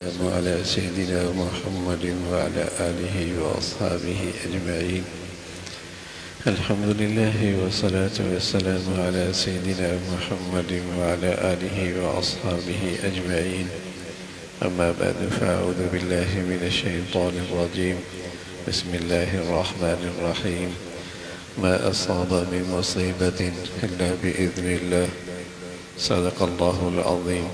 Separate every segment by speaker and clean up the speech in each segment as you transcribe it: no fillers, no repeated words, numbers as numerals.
Speaker 1: وعلى سيدنا محمد وعلى آله وأصحابه أجمعين. الحمد لله والصلاة والسلام على سيدنا محمد وعلى آله وأصحابه أجمعين. أما بعد فأعوذ بالله من الشيطان الرجيم. بسم الله الرحمن الرحيم. ما أصاب من مصيبة إلا بإذن الله. صدق الله العظيم.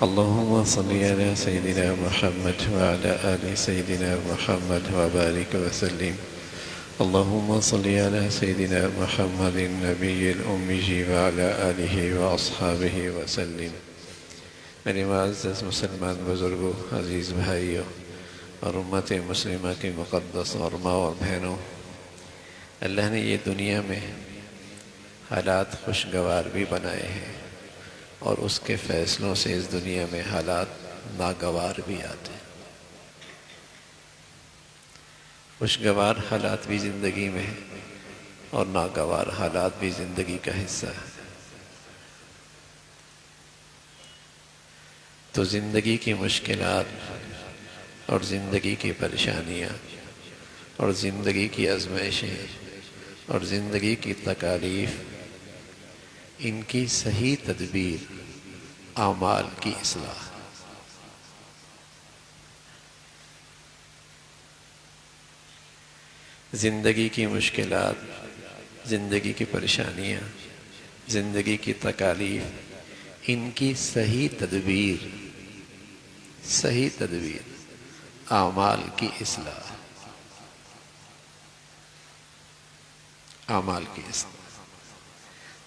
Speaker 1: اللهم صل على سيدنا محمد وعلى آل سيدنا محمد وبارك وسلم. اللهم صل على سيدنا محمد النبي الأمي وعلى آله وأصحابه وسلم. میرے معزز مسلمان بزرگوں، عزیز بھائیوں اور امت مسلمہ کی مقدس اور ماں اور بہنوں، اللہ نے یہ دنیا میں حالات خوشگوار بھی بنائے ہیں اور اس کے فیصلوں سے اس دنیا میں حالات ناگوار بھی آتے ہیں۔ خوشگوار حالات بھی زندگی میں ہیں اور ناگوار حالات بھی زندگی کا حصہ ہے۔ تو زندگی کی مشکلات اور زندگی کی پریشانیاں اور زندگی کی آزمائشیں اور زندگی کی تکالیف، ان کی صحیح تدبیر اعمال کی اصلاح۔ زندگی کی مشکلات، زندگی کی پریشانیاں، زندگی کی تکالیف، ان کی صحیح تدبیر اعمال کی اصلاح۔ اعمال کی اصلاح۔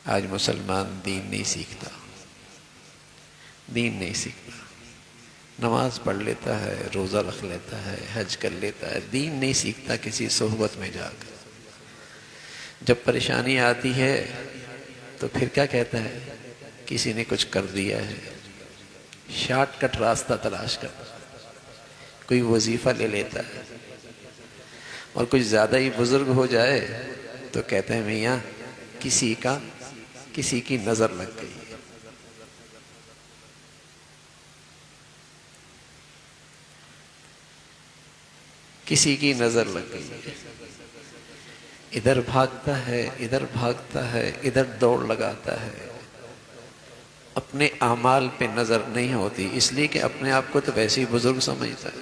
Speaker 1: آج مسلمان دین نہیں سیکھتا، نماز پڑھ لیتا ہے، روزہ رکھ لیتا ہے، حج کر لیتا ہے، دین نہیں سیکھتا کسی صحبت میں جا کر۔ جب پریشانی آتی ہے تو پھر کیا کہتا ہے؟ کسی نے کچھ کر دیا ہے، شارٹ کٹ راستہ تلاش کرتا ہے، کوئی وظیفہ لے لیتا ہے، اور کچھ زیادہ ہی بزرگ ہو جائے تو کہتے ہیں میاں کسی کی نظر لگ گئی ہے۔ کسی کی نظر لگ گئی ہے، ادھر بھاگتا ہے، ادھر دوڑ لگاتا ہے، اپنے اعمال پہ نظر نہیں ہوتی، اس لیے کہ اپنے آپ کو تو ویسے ہی بزرگ سمجھتا ہے۔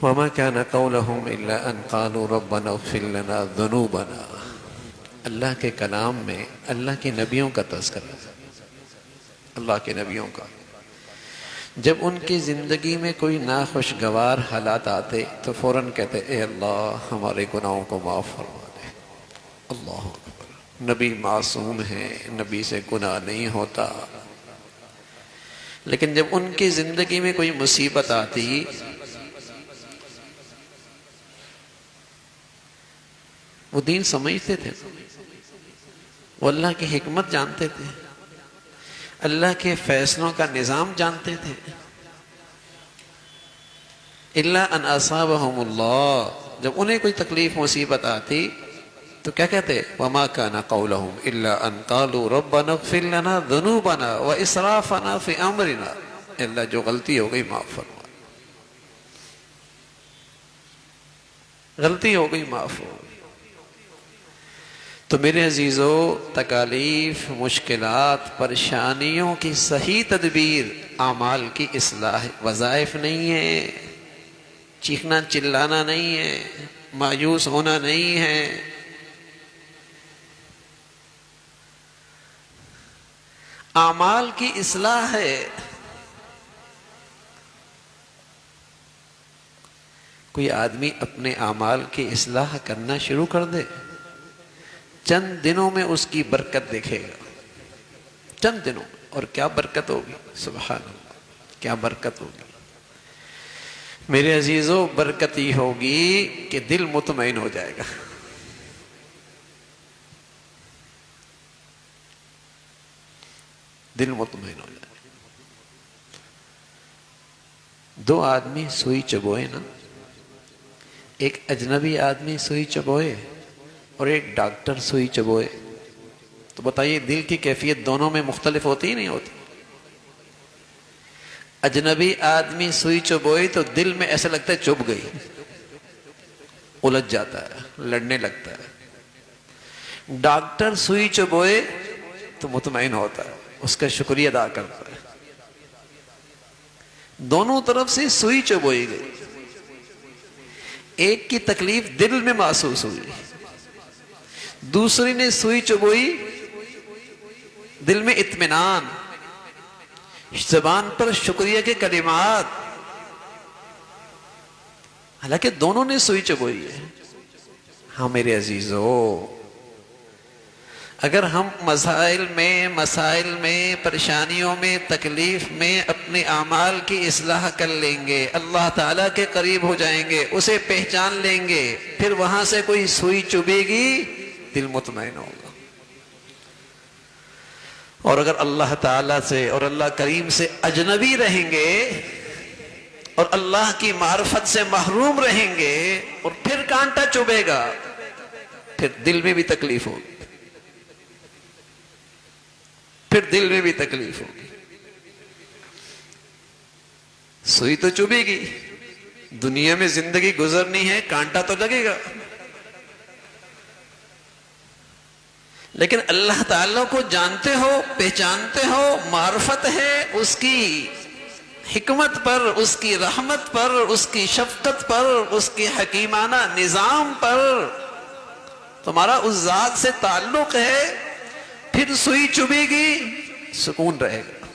Speaker 1: وَمَا كَانَ قَوْلَهُمْ إِلَّا أَنْ قَالُوا رَبَّنَا اغْفِرْ لَنَا ذُنُوبَنَا۔ اللہ کے کلام میں اللہ کے نبیوں کا تذکرہ ہے، اللہ کے نبیوں کا۔ جب ان کی زندگی میں کوئی ناخوشگوار حالات آتے تو فوراً کہتے اے اللہ ہمارے گناہوں کو معاف فرما دے۔ اللہ اکبر۔ نبی معصوم ہیں، نبی سے گناہ نہیں ہوتا، لیکن جب ان کی زندگی میں کوئی مصیبت آتی وہ دین سمجھتے تھے، وہ اللہ کی حکمت جانتے تھے، اللہ کے فیصلوں کا نظام جانتے تھے۔ الا ان اصابہم اللہ، جب انہیں کوئی تکلیف مصیبت آتی تو کیا کہتے؟ وما كان قولہم الا ان قالوا ربنا اغفر لنا ذنوبنا واسرافنا في امرنا۔ اللہ جو غلطی ہو گئی معاف فرما، غلطی ہو گئی معاف ہو گئی۔ تو میرے عزیزو، تکالیف، مشکلات، پریشانیوں کی صحیح تدبیر اعمال کی اصلاح۔ وظائف نہیں ہے، چیخنا چلانا نہیں ہے، مایوس ہونا نہیں ہے، اعمال کی اصلاح ہے۔ کوئی آدمی اپنے اعمال کی اصلاح کرنا شروع کر دے، چند دنوں میں اس کی برکت دیکھے گا، چند دنوں میں۔ اور کیا برکت ہوگی، سبحان اللہ، کیا برکت ہوگی میرے عزیزو۔ برکت ہی ہوگی کہ دل مطمئن ہو جائے گا۔ دل مطمئن ہو جائے گا۔ دو آدمی سوئی چبوئے نا، ایک اجنبی آدمی سوئی چبوئے اور ایک ڈاکٹر سوئی چبوئے،
Speaker 2: تو بتائیے دل کی کیفیت دونوں میں مختلف ہوتی ہی نہیں ہوتی؟ اجنبی آدمی سوئی چبوئی تو دل میں ایسا لگتا ہے چبھ گئی، الجھ جاتا ہے، لڑنے لگتا ہے۔ ڈاکٹر سوئی چبوئے تو مطمئن ہوتا ہے، اس کا شکریہ ادا کرتا ہے۔ دونوں طرف سے سوئی چبوئی گئی، ایک کی تکلیف دل میں محسوس ہوئی، دوسری نے سوئی چبوئی دل میں اطمینان، زبان پر شکریہ کے کلمات، حالانکہ دونوں نے سوئی چبوئی ہے۔ ہاں میرے عزیزو، اگر ہم مسائل میں پریشانیوں میں تکلیف میں اپنے اعمال کی اصلاح کر لیں گے، اللہ تعالیٰ کے قریب ہو جائیں گے، اسے پہچان لیں گے، پھر وہاں سے کوئی سوئی چبھے گی دل مطمئن ہوگا۔ اور اگر اللہ تعالیٰ سے اور اللہ کریم سے اجنبی رہیں گے اور اللہ کی معرفت سے محروم رہیں گے اور پھر کانٹا چبھے گا، پھر دل میں بھی تکلیف ہوگی، پھر دل میں بھی تکلیف ہوگی۔ سوئی تو چبھے گی، دنیا میں زندگی گزرنی ہے، کانٹا تو لگے گا، لیکن اللہ تعالیٰ کو جانتے ہو، پہچانتے ہو، معرفت ہے اس کی حکمت پر، اس کی رحمت پر، اس کی شفقت پر، اس کی حکیمانہ نظام پر، تمہارا اس ذات سے تعلق ہے، پھر سوئی چبھے گی سکون رہے گا۔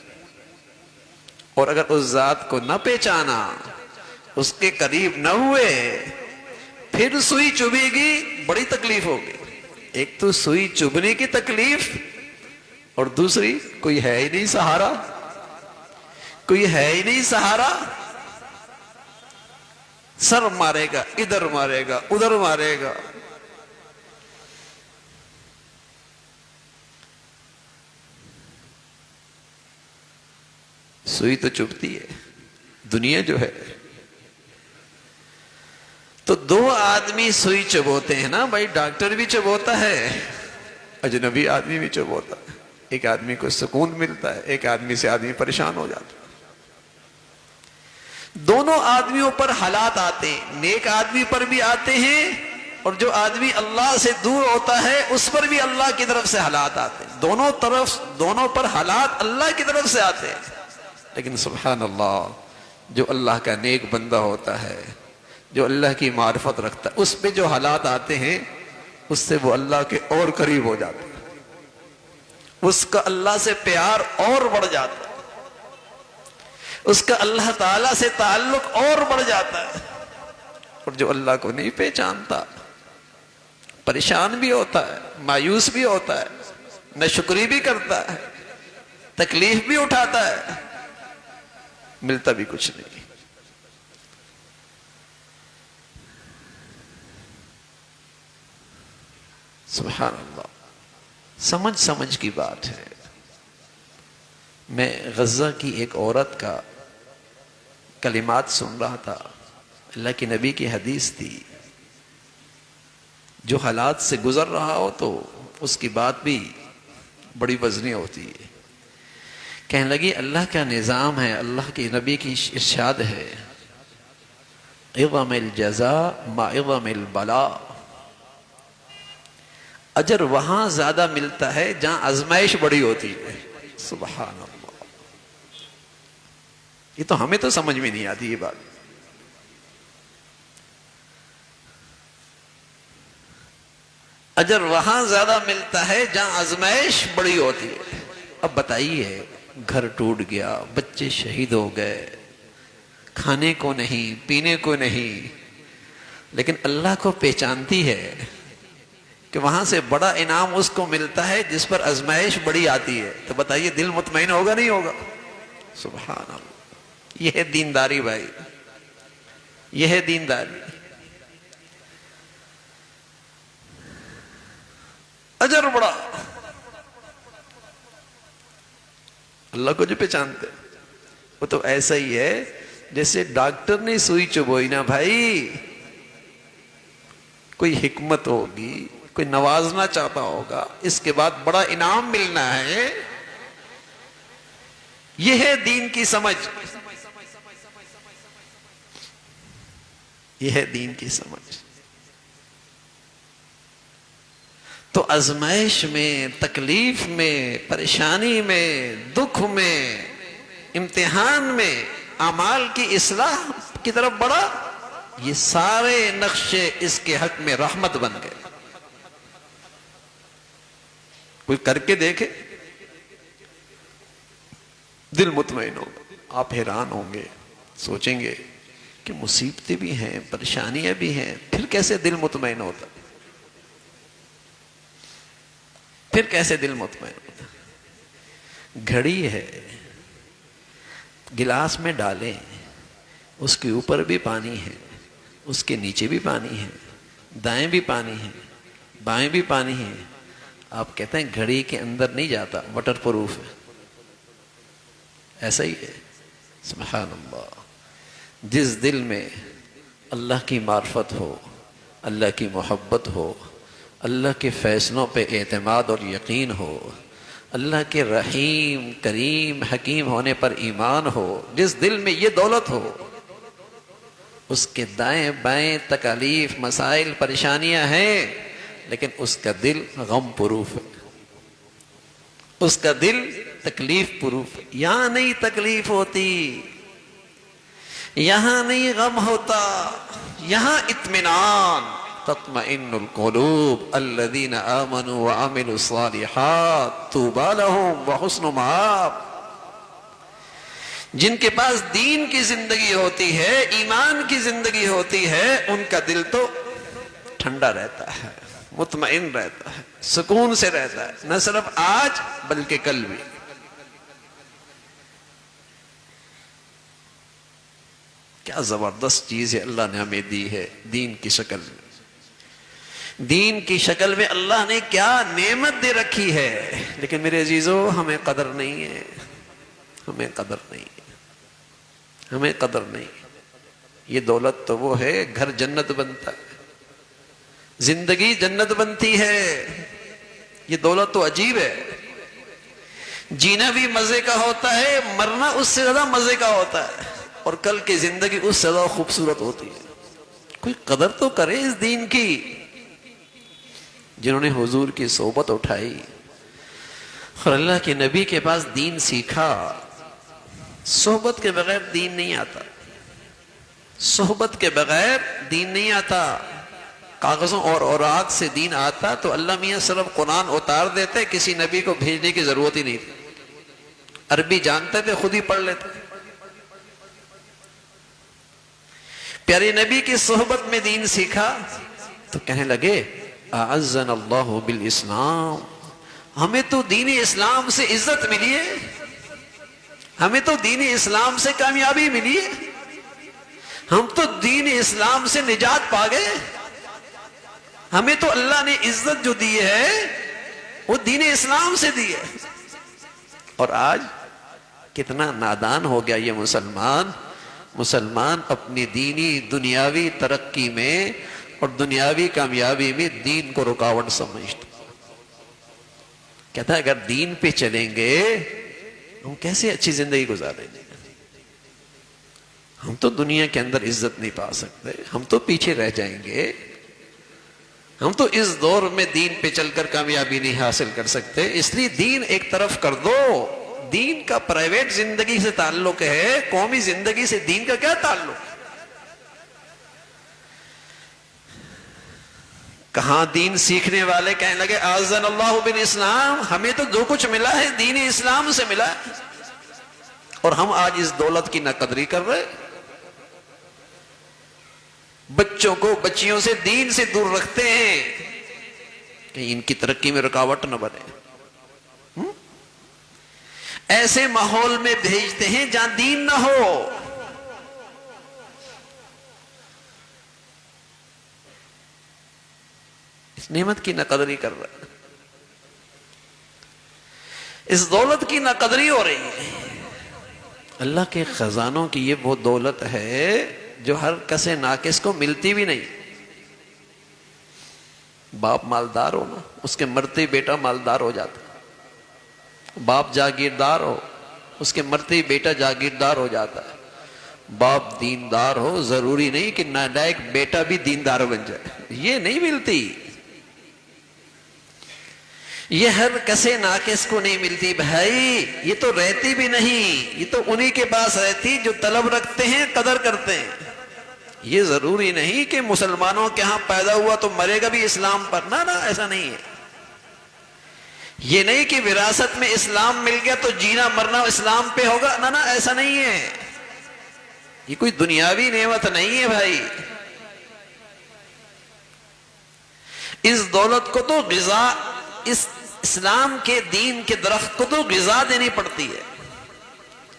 Speaker 2: اور اگر اس ذات کو نہ پہچانا، اس کے قریب نہ ہوئے، پھر سوئی چبھے گی، بڑی تکلیف ہوگی۔ ایک تو سوئی چبھنے کی تکلیف، اور دوسری کوئی ہے ہی نہیں سہارا، کوئی ہے ہی نہیں سہارا، سر مارے گا، ادھر مارے گا، ادھر مارے گا۔ سوئی تو چبھتی ہے، دنیا جو ہے تو دو آدمی سوئی چبوتے ہیں نا بھائی، ڈاکٹر بھی چبوتا ہے، اجنبی آدمی بھی چبوتا ہے، ایک آدمی کو سکون ملتا ہے، ایک آدمی سے آدمی پریشان ہو جاتا ہے۔ دونوں آدمیوں پر حالات آتے ہیں، نیک آدمی پر بھی آتے ہیں، اور جو آدمی اللہ سے دور ہوتا ہے اس پر بھی اللہ کی طرف سے حالات آتے ہیں۔ دونوں پر حالات اللہ کی طرف سے آتے ہیں، لیکن سبحان اللہ، جو اللہ کا نیک بندہ ہوتا ہے، جو اللہ کی معرفت رکھتا ہے، اس پہ جو حالات آتے ہیں اس سے وہ اللہ کے اور قریب ہو جاتا ہے، اس کا اللہ سے پیار اور بڑھ جاتا ہے، اس کا اللہ تعالیٰ سے تعلق اور بڑھ جاتا ہے۔ اور جو اللہ کو نہیں پہچانتا پریشان بھی ہوتا ہے، مایوس بھی ہوتا ہے، ناشکری بھی کرتا ہے، تکلیف بھی اٹھاتا ہے، ملتا بھی کچھ نہیں۔ سبحان اللہ، سمجھ کی بات ہے۔ میں غزہ کی ایک عورت کا کلمات سن رہا تھا، اللہ کے نبی کی حدیث تھی، جو حالات سے گزر رہا ہو تو اس کی بات بھی بڑی وزنی ہوتی ہے۔ کہنے لگی اللہ کا نظام ہے، اللہ کے نبی کی ارشاد ہے، عظم الجزاء مع عظم البلاء، اجر وہاں زیادہ ملتا ہے جہاں آزمائش بڑی ہوتی ہے۔ سبحان اللہ، یہ تو ہمیں تو سمجھ میں نہیں آتی یہ بات۔ اجر وہاں زیادہ ملتا ہے جہاں آزمائش بڑی ہوتی ہے۔ اب بتائیے، گھر ٹوٹ گیا، بچے شہید ہو گئے، کھانے کو نہیں، پینے کو نہیں، لیکن اللہ کو پہچانتی ہے کہ وہاں سے بڑا انعام اس کو ملتا ہے جس پر آزمائش بڑی آتی ہے، تو بتائیے دل مطمئن ہوگا نہیں ہوگا؟ سبحان اللہ، یہ ہے دینداری بھائی، یہ ہے دینداری۔ اجر بڑا، اللہ کو جو پہچانتے وہ تو ایسا ہی ہے جیسے ڈاکٹر نے سوئی چبوئی نا بھائی، کوئی حکمت ہوگی، کوئی نوازنا چاہتا ہوگا، اس کے بعد بڑا انعام ملنا ہے. یہ ہے دین کی سمجھ، یہ ہے دین کی سمجھ. تو آزمائش میں، تکلیف میں، پریشانی میں، دکھ میں، امتحان میں اعمال کی اصلاح کی طرف بڑھا. یہ سارے نقشے اس کے حق میں رحمت بن گئے. کوئی کر کے دیکھے، دل مطمئن ہوگا. آپ حیران ہوں گے، سوچیں گے کہ مصیبتیں بھی ہیں، پریشانیاں بھی ہیں، پھر کیسے دل مطمئن ہوتا؟ پھر کیسے دل مطمئن ہوتا؟ گھڑی ہے، گلاس میں ڈالیں، اس کے اوپر بھی پانی ہے، اس کے نیچے بھی پانی ہے، دائیں بھی پانی ہے، بائیں بھی پانی ہے. آپ کہتے ہیں گھڑی کے اندر نہیں جاتا، واٹر پروف ہے. ایسا ہی ہے. سبحان اللہ. جس دل میں اللہ کی معرفت ہو، اللہ کی محبت ہو، اللہ کے فیصلوں پہ اعتماد اور یقین ہو، اللہ کے رحیم کریم حکیم ہونے پر ایمان ہو، جس دل میں یہ دولت ہو، اس کے دائیں بائیں تکالیف، مسائل، پریشانیاں ہیں، لیکن اس کا دل غم پروف ہے، اس کا دل تکلیف پروف ہے. یہاں نہیں تکلیف ہوتی، یہاں نہیں غم ہوتا، یہاں اطمینان. تطمئن القلوب الذین آمنوا وعملوا الصالحات طوبی لہم وحسن مآب. جن کے پاس دین کی زندگی ہوتی ہے، ایمان کی زندگی ہوتی ہے، ان کا دل تو ٹھنڈا رہتا ہے، مطمئن رہتا ہے، سکون سے رہتا ہے، نہ صرف آج بلکہ کل بھی. کیا زبردست چیز ہے اللہ نے ہمیں دی ہے دین کی شکل میں. دین کی شکل میں اللہ نے کیا نعمت دے رکھی ہے، لیکن میرے عزیزو ہمیں قدر نہیں ہے، ہمیں قدر نہیں ہے، ہمیں قدر نہیں ہے. یہ دولت تو وہ ہے، گھر جنت بنتا ہے، زندگی جنت بنتی ہے. یہ دولت تو عجیب ہے. جینا بھی مزے کا ہوتا ہے، مرنا اس سے زیادہ مزے کا ہوتا ہے، اور کل کی زندگی اس سے زیادہ خوبصورت ہوتی ہے. کوئی قدر تو کرے اس دین کی. جنہوں نے حضور کی صحبت اٹھائی اور اللہ کے نبی کے پاس دین سیکھا. صحبت کے بغیر دین نہیں آتا، صحبت کے بغیر دین نہیں آتا. کاغذوں اور اوراق سے دین آتا تو اللہ میاں صرف قرآن اتار دیتے، کسی نبی کو بھیجنے کی ضرورت ہی نہیں تھی. عربی جانتے تھے، خود ہی پڑھ لیتے. پیارے نبی کی صحبت میں دین سیکھا تو کہنے لگے اعزنا اللہ بالاسلام. ہمیں تو دین اسلام سے عزت ملی ہے، ہمیں تو دین اسلام سے کامیابی ملی ہے، ہم تو دین اسلام سے نجات پا گئے. ہمیں تو اللہ نے عزت جو دی ہے وہ دین اسلام سے دی ہے. اور آج کتنا نادان ہو گیا یہ مسلمان اپنی دینی دنیاوی ترقی میں اور دنیاوی کامیابی میں دین کو رکاوٹ سمجھتا. کہتا ہے اگر دین پہ چلیں گے ہم کیسے اچھی زندگی گزاریں گے؟ ہم تو دنیا کے اندر عزت نہیں پا سکتے، ہم تو پیچھے رہ جائیں گے، ہم تو اس دور میں دین پہ چل کر کامیابی نہیں حاصل کر سکتے. اس لیے دین ایک طرف کر دو. دین کا پرائیویٹ زندگی سے تعلق ہے، قومی زندگی سے دین کا کیا تعلق؟ کہاں دین سیکھنے والے کہنے لگے اعزنا اللہ بالاسلام. ہمیں تو جو کچھ ملا ہے دین اسلام سے ملا ہے، اور ہم آج اس دولت کی ناقدری کر رہے. بچوں کو بچیوں سے دین سے دور رکھتے ہیں کہ ان کی ترقی میں رکاوٹ نہ بنے. ایسے ماحول میں بھیجتے ہیں جہاں دین نہ ہو. اس نعمت کی ناقدری کر رہا ہے، اس دولت کی ناقدری ہو رہی ہے. اللہ کے خزانوں کی یہ وہ دولت ہے جو ہر کسے ناقص کو ملتی بھی نہیں، باپ مالدار ہو نا، اس کے مرتے ہی بیٹا مالدار ہو جاتا ہے۔ باپ جاگیردار ہو، اس کے مرتے ہی بیٹا جاگیردار ہو جاتا ہے۔ باپ دیندار ہو، ضروری نہیں کہ نالائق بیٹا بھی دیندار بن جائے، یہ نہیں ملتی، یہ ہر کسے ناقص کو نہیں ملتی بھائی، یہ تو رہتی بھی نہیں، یہ تو انہی کے پاس رہتی جو طلب رکھتے ہیں، قدر کرتے ہیں۔ یہ ضروری نہیں کہ مسلمانوں کے ہاں پیدا ہوا تو مرے گا بھی اسلام پر، نہ ایسا نہیں ہے۔ یہ نہیں کہ وراثت میں اسلام مل گیا تو جینا مرنا اسلام پہ ہوگا، نہ ایسا نہیں ہے۔ یہ کوئی دنیاوی نعمت نہیں ہے بھائی، اس دولت کو تو غذا، اس اسلام کے دین کے درخت کو تو غذا دینی پڑتی ہے،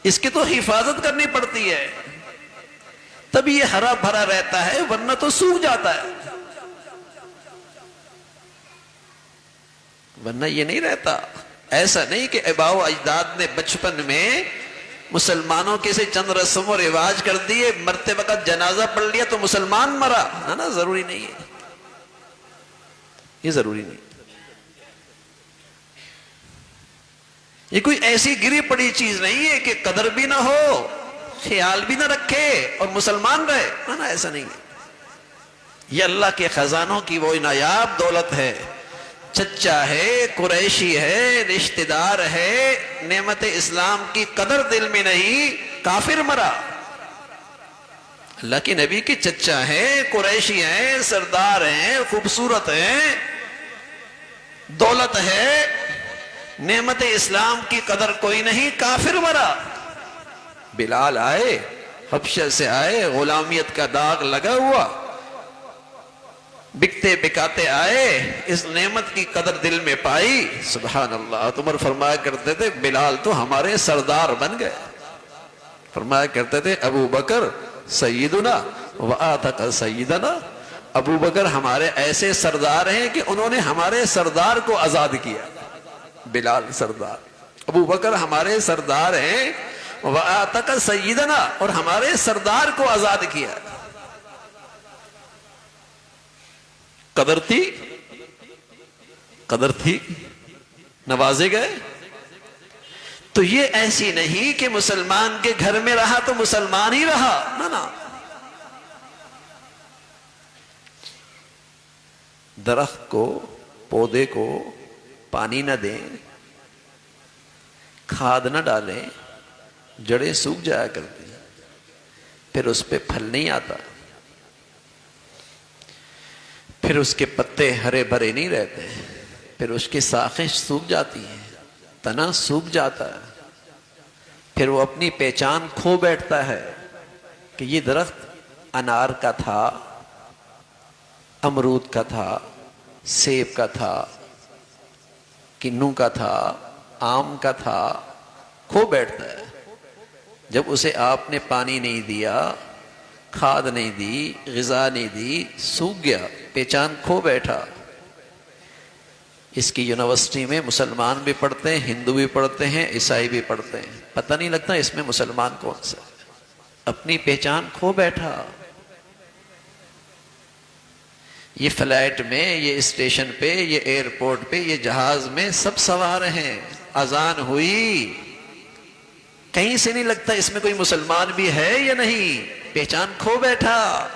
Speaker 2: اس کی تو حفاظت کرنی پڑتی ہے، تب یہ ہرا بھرا رہتا ہے، ورنہ تو سوکھ جاتا ہے، ورنہ یہ نہیں رہتا۔ ایسا نہیں کہ آباء و اجداد نے بچپن میں مسلمانوں کے سے چند رسم و رواج کر دیے، مرتے وقت جنازہ پڑھ لیا تو مسلمان مرا، نہ ضروری نہیں ہے، یہ ضروری نہیں۔ یہ کوئی ایسی گری پڑی چیز نہیں ہے کہ قدر بھی نہ ہو، خیال بھی نہ رکھے اور مسلمان رہے، نہ ایسا نہیں ہے۔ یہ اللہ کے خزانوں کی وہ نایاب دولت ہے، چچا ہے، قریشی ہے، رشتہ دار ہے، نعمت اسلام کی قدر دل میں نہیں، کافر مرا۔ اللہ کے نبی کے چچا ہیں، قریشی ہیں، سردار ہیں، خوبصورت ہیں، دولت ہے، نعمت اسلام کی قدر کوئی نہیں، کافر مرا۔ بلال آئے، حبشہ سے آئے، غلامیت کا داغ لگا ہوا، بکتے بکاتے آئے، اس نعمت کی قدر دل میں پائی، سبحان اللہ۔ عمر فرمایا کرتے تھے بلال تو ہمارے سردار بن گئے، فرمایا کرتے تھے ابو بکر سیدنا وآتق سیدنا، ابو بکر ہمارے ایسے سردار ہیں کہ انہوں نے ہمارے سردار کو آزاد کیا۔ بلال سردار، ابو بکر ہمارے سردار ہیں، وآتق سیدنا، اور ہمارے سردار کو آزاد کیا۔ قدر تھی، قدر تھی، نوازے گئے۔ تو یہ ایسی نہیں کہ مسلمان کے گھر میں رہا تو مسلمان ہی رہا، نہ درخت کو، پودے کو پانی نہ دیں، کھاد نہ ڈالیں، جڑیں سوکھ جایا کرتی ہیں، پھر اس پہ پھل نہیں آتا، پھر اس کے پتے ہرے بھرے نہیں رہتے، پھر اس کی ساخیں سوکھ جاتی ہیں، تنا سوکھ جاتا ہے، پھر وہ اپنی پہچان کھو بیٹھتا ہے کہ یہ درخت انار کا تھا، امرود کا تھا، سیب کا تھا، کنو کا تھا، آم کا تھا، کھو بیٹھتا ہے۔ جب اسے آپ نے پانی نہیں دیا، کھاد نہیں دی، غذا نہیں دی، سوکھ گیا، پہچان کھو بیٹھا۔ اس کی یونیورسٹی میں مسلمان بھی پڑھتے ہیں، ہندو بھی پڑھتے ہیں، عیسائی بھی پڑھتے ہیں، پتہ نہیں لگتا اس میں مسلمان کون سا ہے، اپنی پہچان کھو بیٹھا۔ یہ فلائٹ میں، یہ اسٹیشن پہ، یہ ایئرپورٹ پہ، یہ جہاز میں سب سوار ہیں، اذان ہوئی، کہیں سے نہیں لگتا اس میں کوئی مسلمان بھی ہے یا نہیں، پہچان کھو بیٹھا۔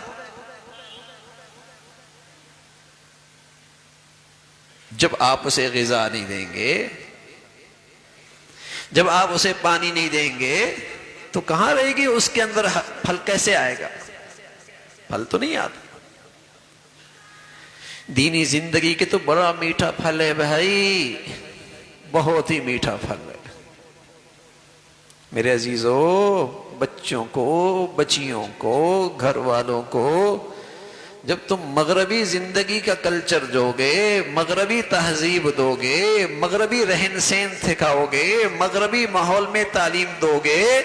Speaker 2: جب آپ اسے غذا نہیں دیں گے، جب آپ اسے پانی نہیں دیں گے تو کہاں رہے گی اس کے اندر پھل؟ کیسے آئے گا؟ پھل تو نہیں آتا۔ دینی زندگی کے تو بڑا میٹھا پھل ہے بھائی، بہت ہی میٹھا پھل ہے میرے عزیزو۔ بچوں کو، بچیوں کو، گھر والوں کو جب تم مغربی زندگی کا کلچر دو گے، مغربی تہذیب دو گے، مغربی رہن سہن سکھاؤ گے، مغربی ماحول میں تعلیم دو گے،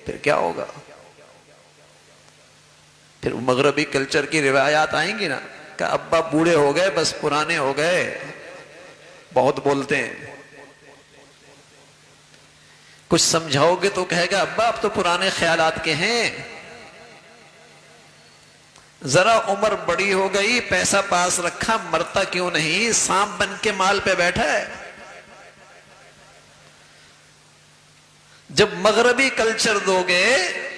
Speaker 2: پھر کیا ہوگا؟ پھر مغربی کلچر کی روایات آئیں گی نا کہ ابا بوڑھے ہو گئے، بس پرانے ہو گئے، بہت بولتے ہیں۔ کچھ سمجھاؤ گے تو کہے گا ابا اب تو پرانے خیالات کے ہیں، ذرا عمر بڑی ہو گئی، پیسہ پاس رکھا، مرتا کیوں نہیں؟ سانپ بن کے مال پہ بیٹھا ہے۔ جب مغربی کلچر دو گے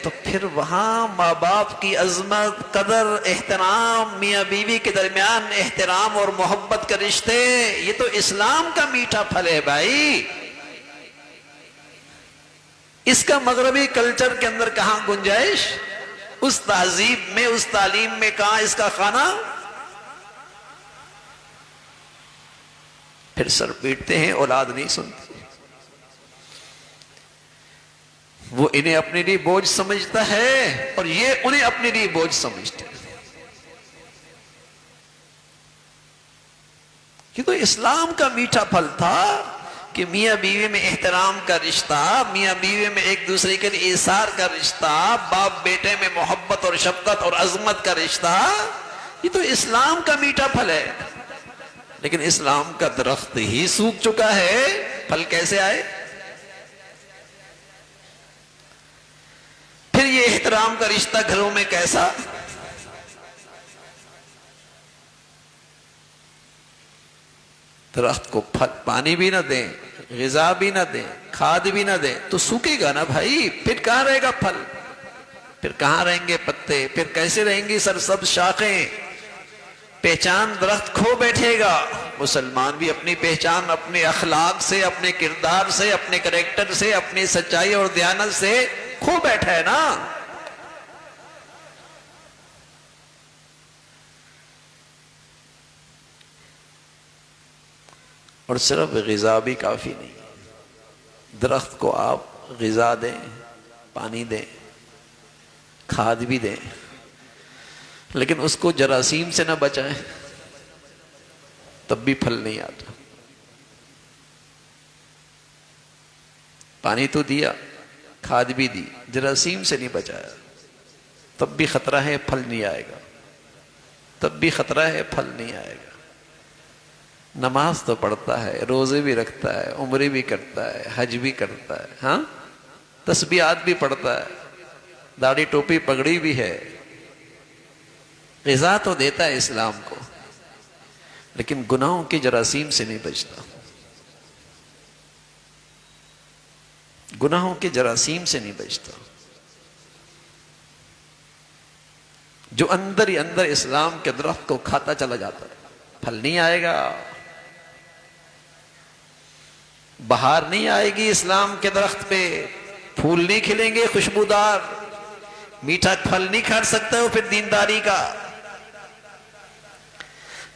Speaker 2: تو پھر وہاں ماں باپ کی عظمت، قدر، احترام، میاں بیوی کے درمیان احترام اور محبت کے رشتے، یہ تو اسلام کا میٹھا پھل ہے بھائی۔ اس کا مغربی کلچر کے اندر کہاں گنجائش؟ اس تہذیب میں، اس تعلیم میں کہاں اس کا خانہ؟ پھر سر پیٹتے ہیں، اولاد نہیں سنتی۔ وہ انہیں اپنے لیے بوجھ سمجھتا ہے اور یہ انہیں اپنے لیے بوجھ سمجھتے ہیں۔ یہ تو اسلام کا میٹھا پھل تھا کہ میاں بیوی میں احترام کا رشتہ، میاں بیوی میں ایک دوسرے کے لیے ایثار کا رشتہ، باپ بیٹے میں محبت اور شفقت اور عظمت کا رشتہ، یہ تو اسلام کا میٹھا پھل ہے۔ لیکن اسلام کا درخت ہی سوکھ چکا ہے، پھل کیسے آئے؟ پھر یہ احترام کا رشتہ گھروں میں کیسا؟ درخت کو پھل پانی بھی نہ دیں، غذا بھی نہ دیں، کھاد بھی نہ دیں تو سوکھے گا نا بھائی۔ پھر کہاں رہے گا پھل؟ پھر کہاں رہیں گے پتے؟ پھر کیسے رہیں گی سرسبز شاخیں؟ پہچان درخت کھو بیٹھے گا۔ مسلمان بھی اپنی پہچان اپنے اخلاق سے، اپنے کردار سے، اپنے کریکٹر سے، اپنی سچائی اور دیانت سے کھو بیٹھا ہے نا۔ اور صرف غذا بھی کافی نہیں، درخت کو آپ غذا دیں، پانی دیں، کھاد بھی دیں، لیکن اس کو جراثیم سے نہ بچائیں تب بھی پھل نہیں آتا۔ پانی تو دیا، کھاد بھی دی، جراثیم سے نہیں بچایا تب بھی خطرہ ہے پھل نہیں آئے گا، تب بھی خطرہ ہے پھل نہیں آئے گا۔ نماز تو پڑھتا ہے، روزے بھی رکھتا ہے، عمرے بھی کرتا ہے، حج بھی کرتا ہے، ہاں تسبیحات بھی پڑھتا ہے، داڑھی ٹوپی پگڑی بھی ہے، غذا تو دیتا ہے اسلام کو، لیکن گناہوں کی جراثیم سے نہیں بچتا، گناہوں کے جراثیم سے نہیں بچتا۔ جو اندر ہی اندر اسلام کے درخت کو کھاتا چلا جاتا ہے، پھل نہیں آئے گا، بہار نہیں آئے گی اسلام کے درخت پہ، پھول نہیں کھلیں گے خوشبودار، میٹھا پھل نہیں کھا سکتا ہو پھر دینداری کا،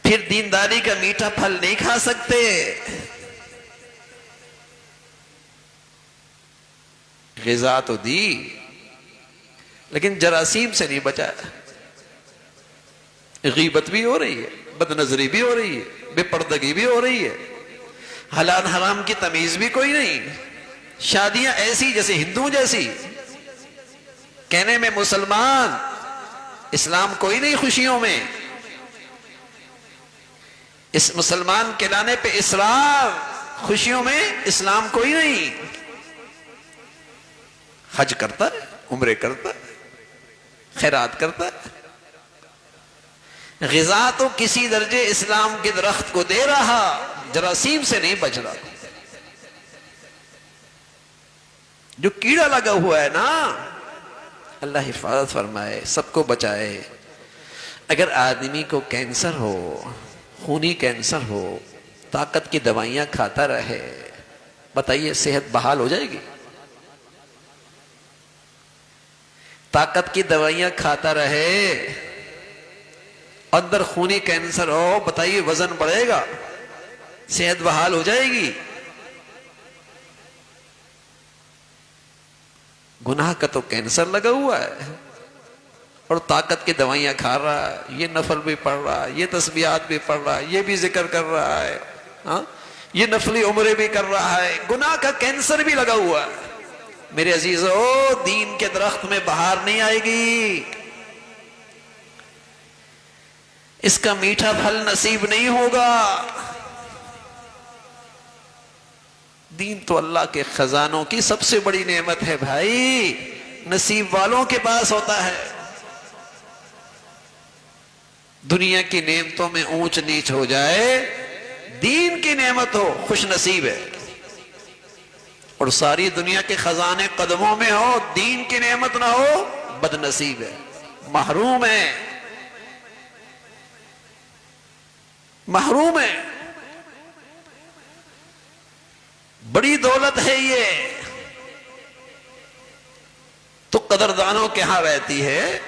Speaker 2: پھر دینداری کا میٹھا پھل نہیں کھا سکتے۔ غذا تو دی لیکن جراثیم سے نہیں بچایا۔ غیبت بھی ہو رہی ہے، بد نظری بھی ہو رہی ہے، بے پردگی بھی ہو رہی ہے، حلال حرام کی تمیز بھی کوئی نہیں، شادیاں ایسی جیسے ہندوؤں جیسی، کہنے میں مسلمان، اسلام کوئی نہیں خوشیوں میں، اس مسلمان کہلانے پہ اصرار، خوشیوں میں اسلام کوئی نہیں۔ حج کرتا ہے، عمرے کرتا ہے، خیرات کرتا ہے، غذا تو کسی درجے اسلام کے درخت کو دے رہا، جراثیم سے نہیں بچ رہا۔ جو کیڑا لگا ہوا ہے نا، اللہ حفاظت فرمائے، سب کو بچائے۔ اگر آدمی کو کینسر ہو، خونی کینسر ہو، طاقت کی دوائیاں کھاتا رہے، بتائیے صحت بحال ہو جائے گی؟ طاقت کی دوائیاں کھاتا رہے، اندر خونی کینسر ہو، بتائیے وزن بڑھے گا؟ صحت بحال ہو جائے گی؟ گناہ کا تو کینسر لگا ہوا ہے اور طاقت کی دوائیاں کھا رہا ہے، یہ نفل بھی پڑھ رہا ہے، یہ تسبیحات بھی پڑھ رہا ہے، یہ بھی ذکر کر رہا ہے، ہاں یہ نفلی عمرے بھی کر رہا ہے، گناہ کا کینسر بھی لگا ہوا ہے۔ میرے عزیزو، دین کے درخت میں بہار نہیں آئے گی، اس کا میٹھا پھل نصیب نہیں ہوگا۔ دین تو اللہ کے خزانوں کی سب سے بڑی نعمت ہے بھائی، نصیب والوں کے پاس ہوتا ہے۔ دنیا کی نعمتوں میں اونچ نیچ ہو جائے، دین کی نعمت ہو خوش نصیب ہے، اور ساری دنیا کے خزانے قدموں میں ہو، دین کی نعمت نہ ہو، بد نصیب ہے، محروم ہے، محروم ہے۔ بڑی دولت ہے یہ، تو قدردانوں کے ہاں رہتی ہے،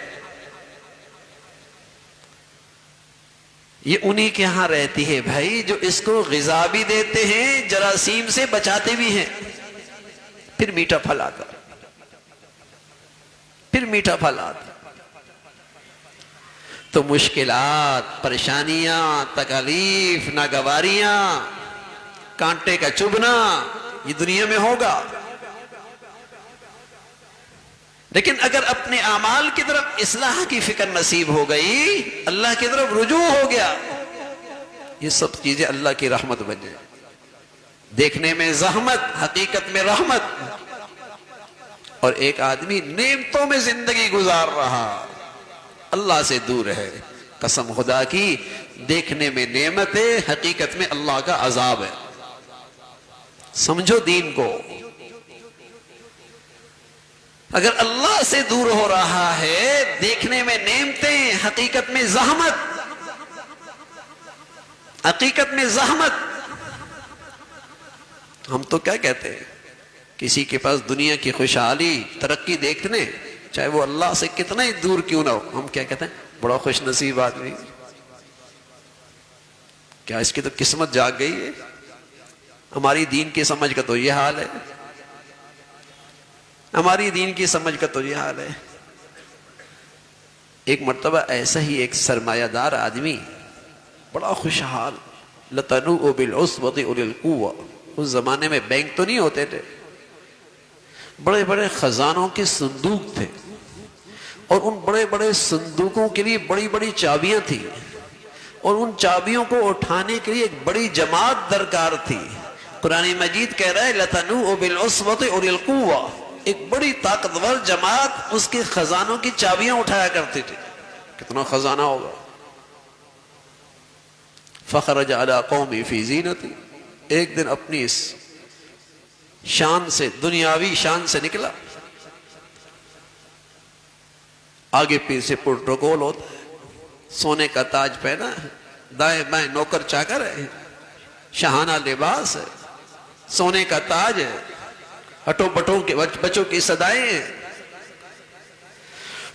Speaker 2: یہ انہی کے ہاں رہتی ہے بھائی جو اس کو غذا بھی دیتے ہیں، جراثیم سے بچاتے بھی ہیں، پھر میٹھا پھل آتا، پھر میٹھا پھل آتا۔ تو مشکلات، پریشانیاں، تکالیف، ناگواریاں، کانٹے کا چبھنا یہ دنیا میں ہوگا، لیکن اگر اپنے اعمال کی طرف اصلاح کی فکر نصیب ہو گئی، اللہ کی طرف رجوع ہو گیا، یہ سب چیزیں اللہ کی رحمت بن جائیں۔ دیکھنے میں زحمت، حقیقت میں رحمت۔ اور ایک آدمی نعمتوں میں زندگی گزار رہا، اللہ سے دور ہے، قسم خدا کی، دیکھنے میں نعمت ہے، حقیقت میں اللہ کا عذاب ہے۔ سمجھو دین کو، اگر اللہ سے دور ہو رہا ہے، دیکھنے میں نعمتیں، حقیقت میں زحمت، حقیقت میں زحمت۔ ہم تو کیا کہتے ہیں، کسی کے پاس دنیا کی خوشحالی، ترقی دیکھنے، چاہے وہ اللہ سے کتنا ہی دور کیوں نہ ہو، ہم کیا کہتے ہیں، بڑا خوش نصیب آدمی، کیا اس کی تو قسمت جاگ گئی ہے۔ ہماری دین کی سمجھ کا تو یہ حال ہے، ہماری دین کی سمجھ کا تو یہ حال ہے۔ ایک مرتبہ ایسا ہی ایک سرمایہ دار آدمی، بڑا خوشحال، لَتَنُوءُ بِالْعُصْبَةِ أُولِي الْقُوَّةِ، اس زمانے میں بینک تو نہیں ہوتے تھے، بڑے بڑے خزانوں کے صندوق تھے، اور ان بڑے بڑے صندوقوں کے لیے بڑی بڑی چابیاں تھیں، اور ان چابیوں کو اٹھانے کے لیے ایک بڑی جماعت درکار تھی۔ قرآن مجید کہہ رہا ہے لَتَنُوءُ بِالْعُصْبَةِ أُولِي الْقُوَّةِ، ایک بڑی طاقتور جماعت اس کے خزانوں کی چابیاں اٹھایا کرتی تھی۔ کتنا خزانہ ہوگا۔ فخرج علی قومی فی زینتی، ایک دن اپنی اس شان سے، دنیاوی شان سے نکلا، آگے پیچھے پروٹوکول ہوتا ہے، سونے کا تاج پہنا ہے، دائیں بائیں نوکر چاکر ہے، شاہانہ لباس ہے، سونے کا تاج ہے، ہٹوں بٹوں کے بچوں کی صدائیں ہیں۔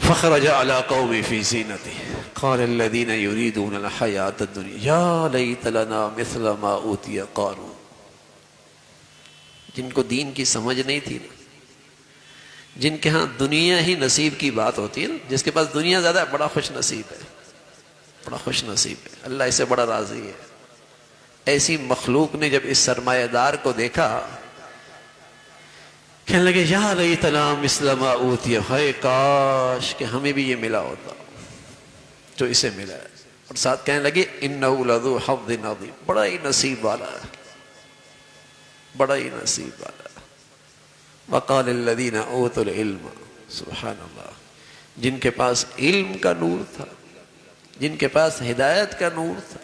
Speaker 2: فخرج علی قومی فی زینتی قال الذین یریدون الحیاۃ الدنیا یا لیت لنا مثل ما اوتی قارون، جن کو دین کی سمجھ نہیں تھی، جن کے ہاں دنیا ہی نصیب کی بات ہوتی ہے نا، جس کے پاس دنیا زیادہ ہے، بڑا خوش نصیب ہے، بڑا خوش نصیب ہے، اللہ اسے بڑا راضی ہے۔ ایسی مخلوق نے جب اس سرمایہ دار کو دیکھا، کہنے لگے یا لیتنا مثل ما اوتی، ہائے کاش کہ ہمیں بھی یہ ملا ہوتا جو اسے ملا ہے، اور ساتھ کہنے لگے انہ لذو حظ عظیم، بڑا ہی نصیب والا ہے، بڑا ہی نصیب والا ہے۔ وقال الذین اوتوا العلم، سبحان اللہ، جن کے پاس علم کا نور تھا، جن کے پاس ہدایت کا نور تھا،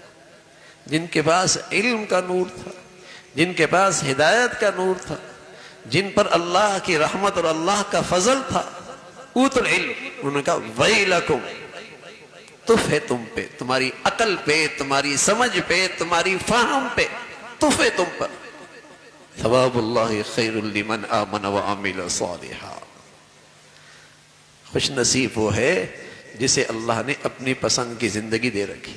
Speaker 2: جن کے پاس علم کا نور تھا، جن کے پاس ہدایت کا نور تھا، جن پر اللہ کی رحمت اور اللہ کا فضل تھا، اوت العلم، انہوں نے کہا ویلکم، تف ہے تم پہ، تمہاری عقل پہ، تمہاری سمجھ پہ، تمہاری فہم پہ، تف ہے تم پر، ثواب اللہ خیر لمن آمن وعمل صالحا۔ خوش نصیب وہ ہے جسے اللہ نے اپنی پسند کی زندگی دے رکھی،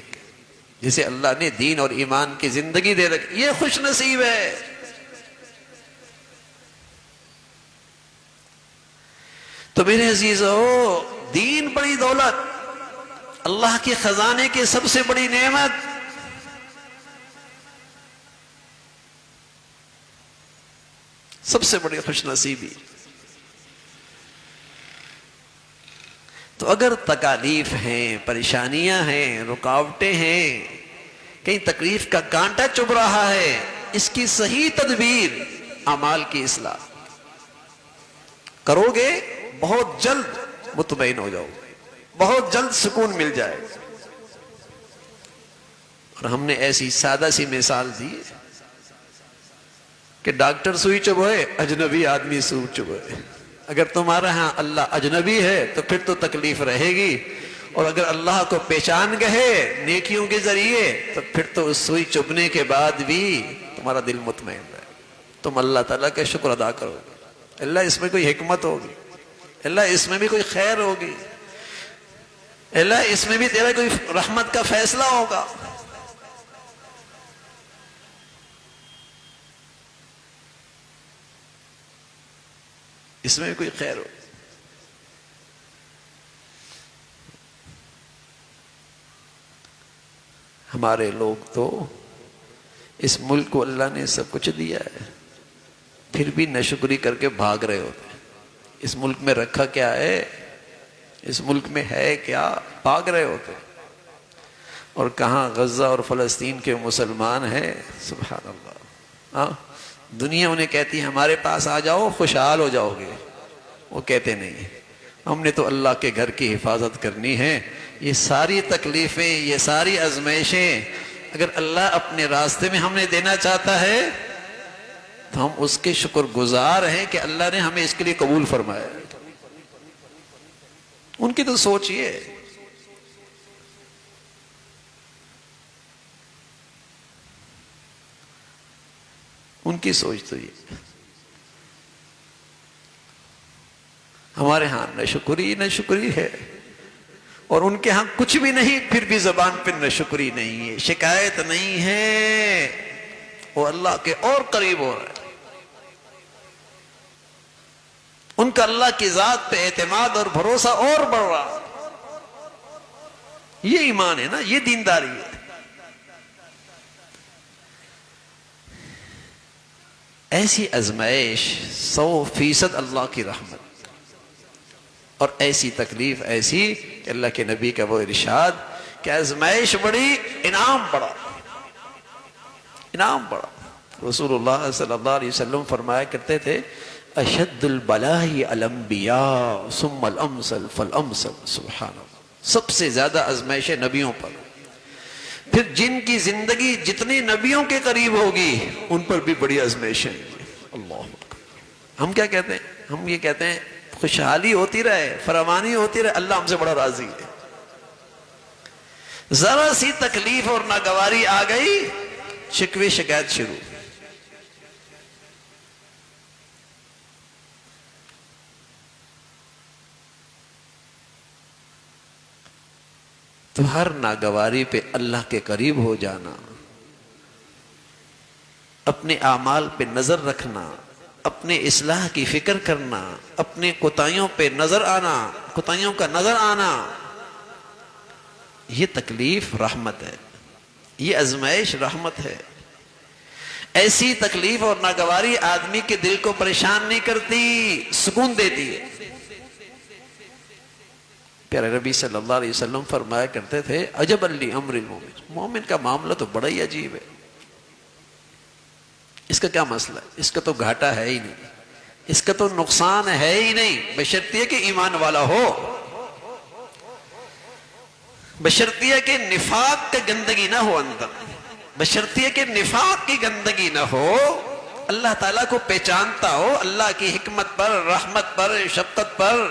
Speaker 2: جسے اللہ نے دین اور ایمان کی زندگی دے رکھی، یہ خوش نصیب ہے۔ تو میرے عزیزو، دین بڑی دولت، اللہ کے خزانے کی سب سے بڑی نعمت، سب سے بڑی خوش نصیبی۔ تو اگر تکالیف ہیں، پریشانیاں ہیں، رکاوٹیں ہیں، کہیں تکلیف کا کانٹا چبھ رہا ہے، اس کی صحیح تدبیر اعمال کی اصلاح کرو گے، بہت جلد مطمئن ہو جاؤ گے، بہت جلد سکون مل جائے گا۔ اور ہم نے ایسی سادہ سی مثال دی کہ ڈاکٹر سوئی چبوئے، اجنبی آدمی سوئی چبوئے۔ اگر تمہارا ہاں اللہ اجنبی ہے تو پھر تو تکلیف رہے گی، اور اگر اللہ کو پہچان گئے نیکیوں کے ذریعے تو پھر تو اس سوئی چبھنے کے بعد بھی تمہارا دل مطمئن ہے، تم اللہ تعالیٰ کا شکر ادا کرو گے۔ اللہ اس میں کوئی حکمت ہوگی، اللہ اس میں بھی کوئی خیر ہوگی، اللہ اس میں بھی تیرا کوئی رحمت کا فیصلہ ہوگا۔ اس میں بھی کوئی خیر ہو۔ ہمارے لوگ تو اس ملک کو اللہ نے سب کچھ دیا ہے، پھر بھی ناشکری کر کے بھاگ رہے ہوتے ہیں۔ اس ملک میں رکھا کیا ہے، اس ملک میں ہے کیا، بھاگ رہے ہوتے ہیں۔ اور کہاں غزہ اور فلسطین کے مسلمان ہیں، سبحان اللہ۔ ہاں، دنیا انہیں کہتی ہے ہمارے پاس آ جاؤ خوشحال ہو جاؤ گے، وہ کہتے نہیں، ہم نے تو اللہ کے گھر کی حفاظت کرنی ہے۔ یہ ساری تکلیفیں، یہ ساری آزمائشیں اگر اللہ اپنے راستے میں ہمیں دینا چاہتا ہے تو ہم اس کے شکر گزار ہیں کہ اللہ نے ہمیں اس کے لیے قبول فرمایا۔ ان کی تو سوچ یہ ہے۔ ان کی سوچ تو یہ، ہمارے ہاں ناشکری ہے، اور ان کے ہاں کچھ بھی نہیں پھر بھی زبان پہ ناشکری نہیں ہے، شکایت نہیں ہے، وہ اللہ کے اور قریب ہو رہا ہے۔ ان کا اللہ کی ذات پہ اعتماد اور بھروسہ اور بڑھ رہا۔ یہ ایمان ہے نا، یہ دینداری ہے۔ ایسی آزمائش 100% اللہ کی رحمت، اور ایسی تکلیف ایسی کہ اللہ کے نبی کا وہ ارشاد کہ آزمائش بڑی انعام بڑا، انعام بڑا۔ رسول اللہ صلی اللہ علیہ وسلم فرمایا کرتے تھے اشد البلاء الانبیاء ثم الامثل فالامثل، سبحان اللہ۔ سب سے زیادہ آزمائشیں نبیوں پر، پھر جن کی زندگی جتنی نبیوں کے قریب ہوگی ان پر بھی بڑی آزمائشیں۔ اللہ اکبر۔ ہم کیا کہتے ہیں؟ ہم یہ کہتے ہیں خوشحالی ہوتی رہے، فراوانی ہوتی رہے، اللہ ہم سے بڑا راضی ہے۔ ذرا سی تکلیف اور ناگواری آ گئی، شکوے شکایت شروع۔ تو ہر ناگواری پہ اللہ کے قریب ہو جانا، اپنے اعمال پہ نظر رکھنا، اپنے اصلاح کی فکر کرنا، اپنے کوتاہیوں پہ نظر آنا، کوتاہیوں کا نظر آنا، یہ تکلیف رحمت ہے، یہ آزمائش رحمت ہے۔ ایسی تکلیف اور ناگواری آدمی کے دل کو پریشان نہیں کرتی، سکون دیتی ہے۔ پیارے نبی صلی اللہ علیہ وسلم فرمایا کرتے تھے عجب لامر المومن، مومن کا معاملہ تو بڑا ہی عجیب ہے۔ اس کا کیا مسئلہ ہے؟ اس کا تو گھاٹا ہے ہی نہیں، اس کا تو نقصان ہے ہی نہیں، بشرطیہ کہ ایمان والا ہو، بشرطیہ کہ نفاق کی گندگی نہ ہو اندر، بشرطیہ کہ نفاق کی گندگی نہ ہو، اللہ تعالیٰ کو پہچانتا ہو، اللہ کی حکمت پر، رحمت پر، شفقت پر،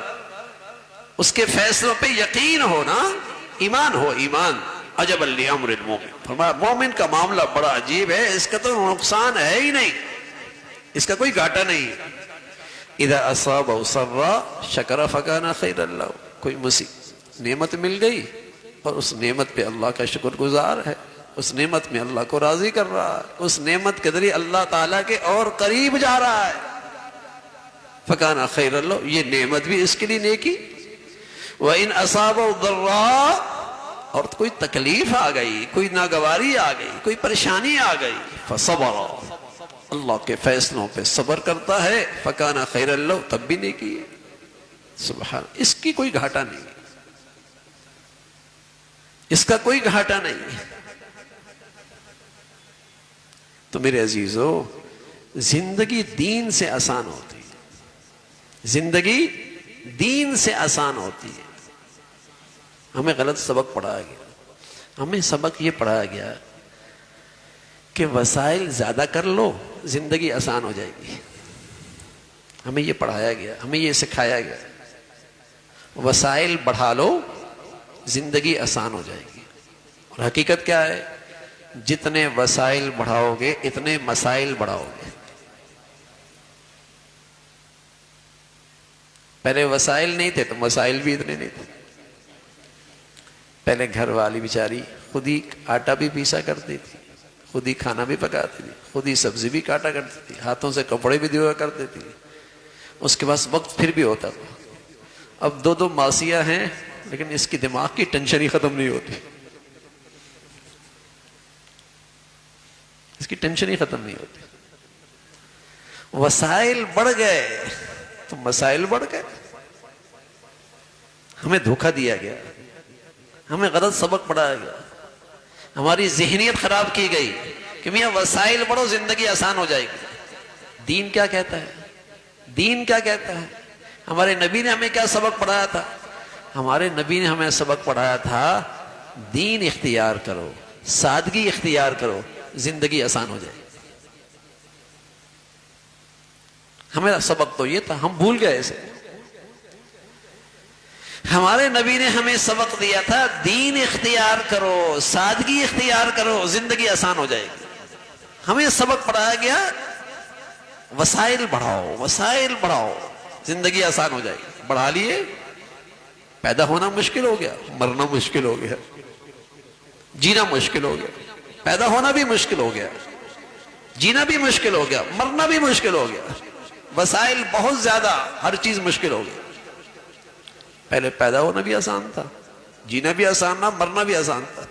Speaker 2: اس کے فیصلوں پہ یقین ہو نا، ایمان ہو، ایمان۔ عجب لامر المومن، فرمایا مومن کا معاملہ بڑا عجیب ہے، اس کا تو نقصان ہے ہی نہیں، اس کا کوئی گھاٹا نہیں۔ اذا اصابہ سرا شکر فکان خیر اللہ، کوئی نعمت مل گئی اور اس نعمت پہ اللہ کا شکر گزار ہے، اس نعمت میں اللہ کو راضی کر رہا ہے، اس نعمت کے ذریعے اللہ تعالیٰ کے اور قریب جا رہا ہے، فکان خیر اللہ، یہ نعمت بھی اس کے لیے نیکی۔ وَإِنْ أَصَابَهُ ضَرَّاء، اور کوئی تکلیف آ گئی، کوئی ناگواری آ گئی، کوئی پریشانی آ گئی، فَصَبَرَ، اللہ کے فیصلوں پہ صبر کرتا ہے، فَكَانَ خَيْرًا لَهُ، تب بھی نیکی ہے۔ سبحان، اس کی کوئی گھاٹا نہیں، اس کا کوئی گھاٹا نہیں۔ تو میرے عزیزو، زندگی دین سے آسان ہوتی ہے، زندگی دین سے آسان ہوتی ہے۔ ہمیں غلط سبق پڑھایا گیا، ہمیں سبق یہ پڑھایا گیا کہ وسائل زیادہ کر لو زندگی آسان ہو جائے گی. ہمیں یہ پڑھایا گیا, ہمیں یہ سکھایا گیا. وسائل بڑھا لو زندگی آسان ہو جائے گی. اور حقیقت کیا ہے؟ جتنے وسائل بڑھاؤ گے اتنے مسائل بڑھاؤ گے. پہلے وسائل نہیں تھے تو مسائل بھی اتنے نہیں تھے. پہلے گھر والی بیچاری خود ہی آٹا بھی پیسا کرتی تھی, خود ہی کھانا بھی پکاتی تھی, خود ہی سبزی بھی کاٹا کرتی تھی, ہاتھوں سے کپڑے بھی دھویا کرتی تھی. اس کے پاس وقت پھر بھی ہوتا تھا. اب دو ماسیاں ہیں لیکن اس کی دماغ کی ٹینشن ہی ختم نہیں ہوتی. اس کی ٹینشن ہی ختم نہیں ہوتی. وسائل بڑھ گئے تو مسائل بڑھ گئے. ہمیں دھوکہ دیا گیا, ہمیں غلط سبق پڑھایا گیا, ہماری ذہنیت خراب کی گئی کہ میاں وسائل بڑھو زندگی آسان ہو جائے گی. دین کیا کہتا ہے؟ دین کیا کہتا ہے؟ ہمارے نبی نے ہمیں کیا سبق پڑھایا تھا؟ ہمارے نبی نے ہمیں سبق پڑھایا تھا دین اختیار کرو, سادگی اختیار کرو, زندگی آسان ہو جائے گی. ہمارا سبق تو یہ تھا, ہم بھول گئے اسے. ہمارے نبی نے ہمیں سبق دیا تھا دین اختیار کرو, سادگی اختیار کرو, زندگی آسان ہو جائے گی. ہمیں سبق پڑھایا گیا وسائل بڑھاؤ, وسائل بڑھاؤ, زندگی آسان ہو جائے گی. بڑھا لیے, پیدا ہونا مشکل ہو گیا, مرنا مشکل ہو گیا, جینا مشکل ہو گیا. پیدا ہونا بھی مشکل ہو گیا, جینا بھی مشکل ہو گیا, مرنا بھی مشکل ہو گیا. وسائل بہت زیادہ, ہر چیز مشکل ہو گئی. پہلے پیدا ہونا بھی آسان تھا, جینا بھی آسان تھا, مرنا بھی آسان تھا.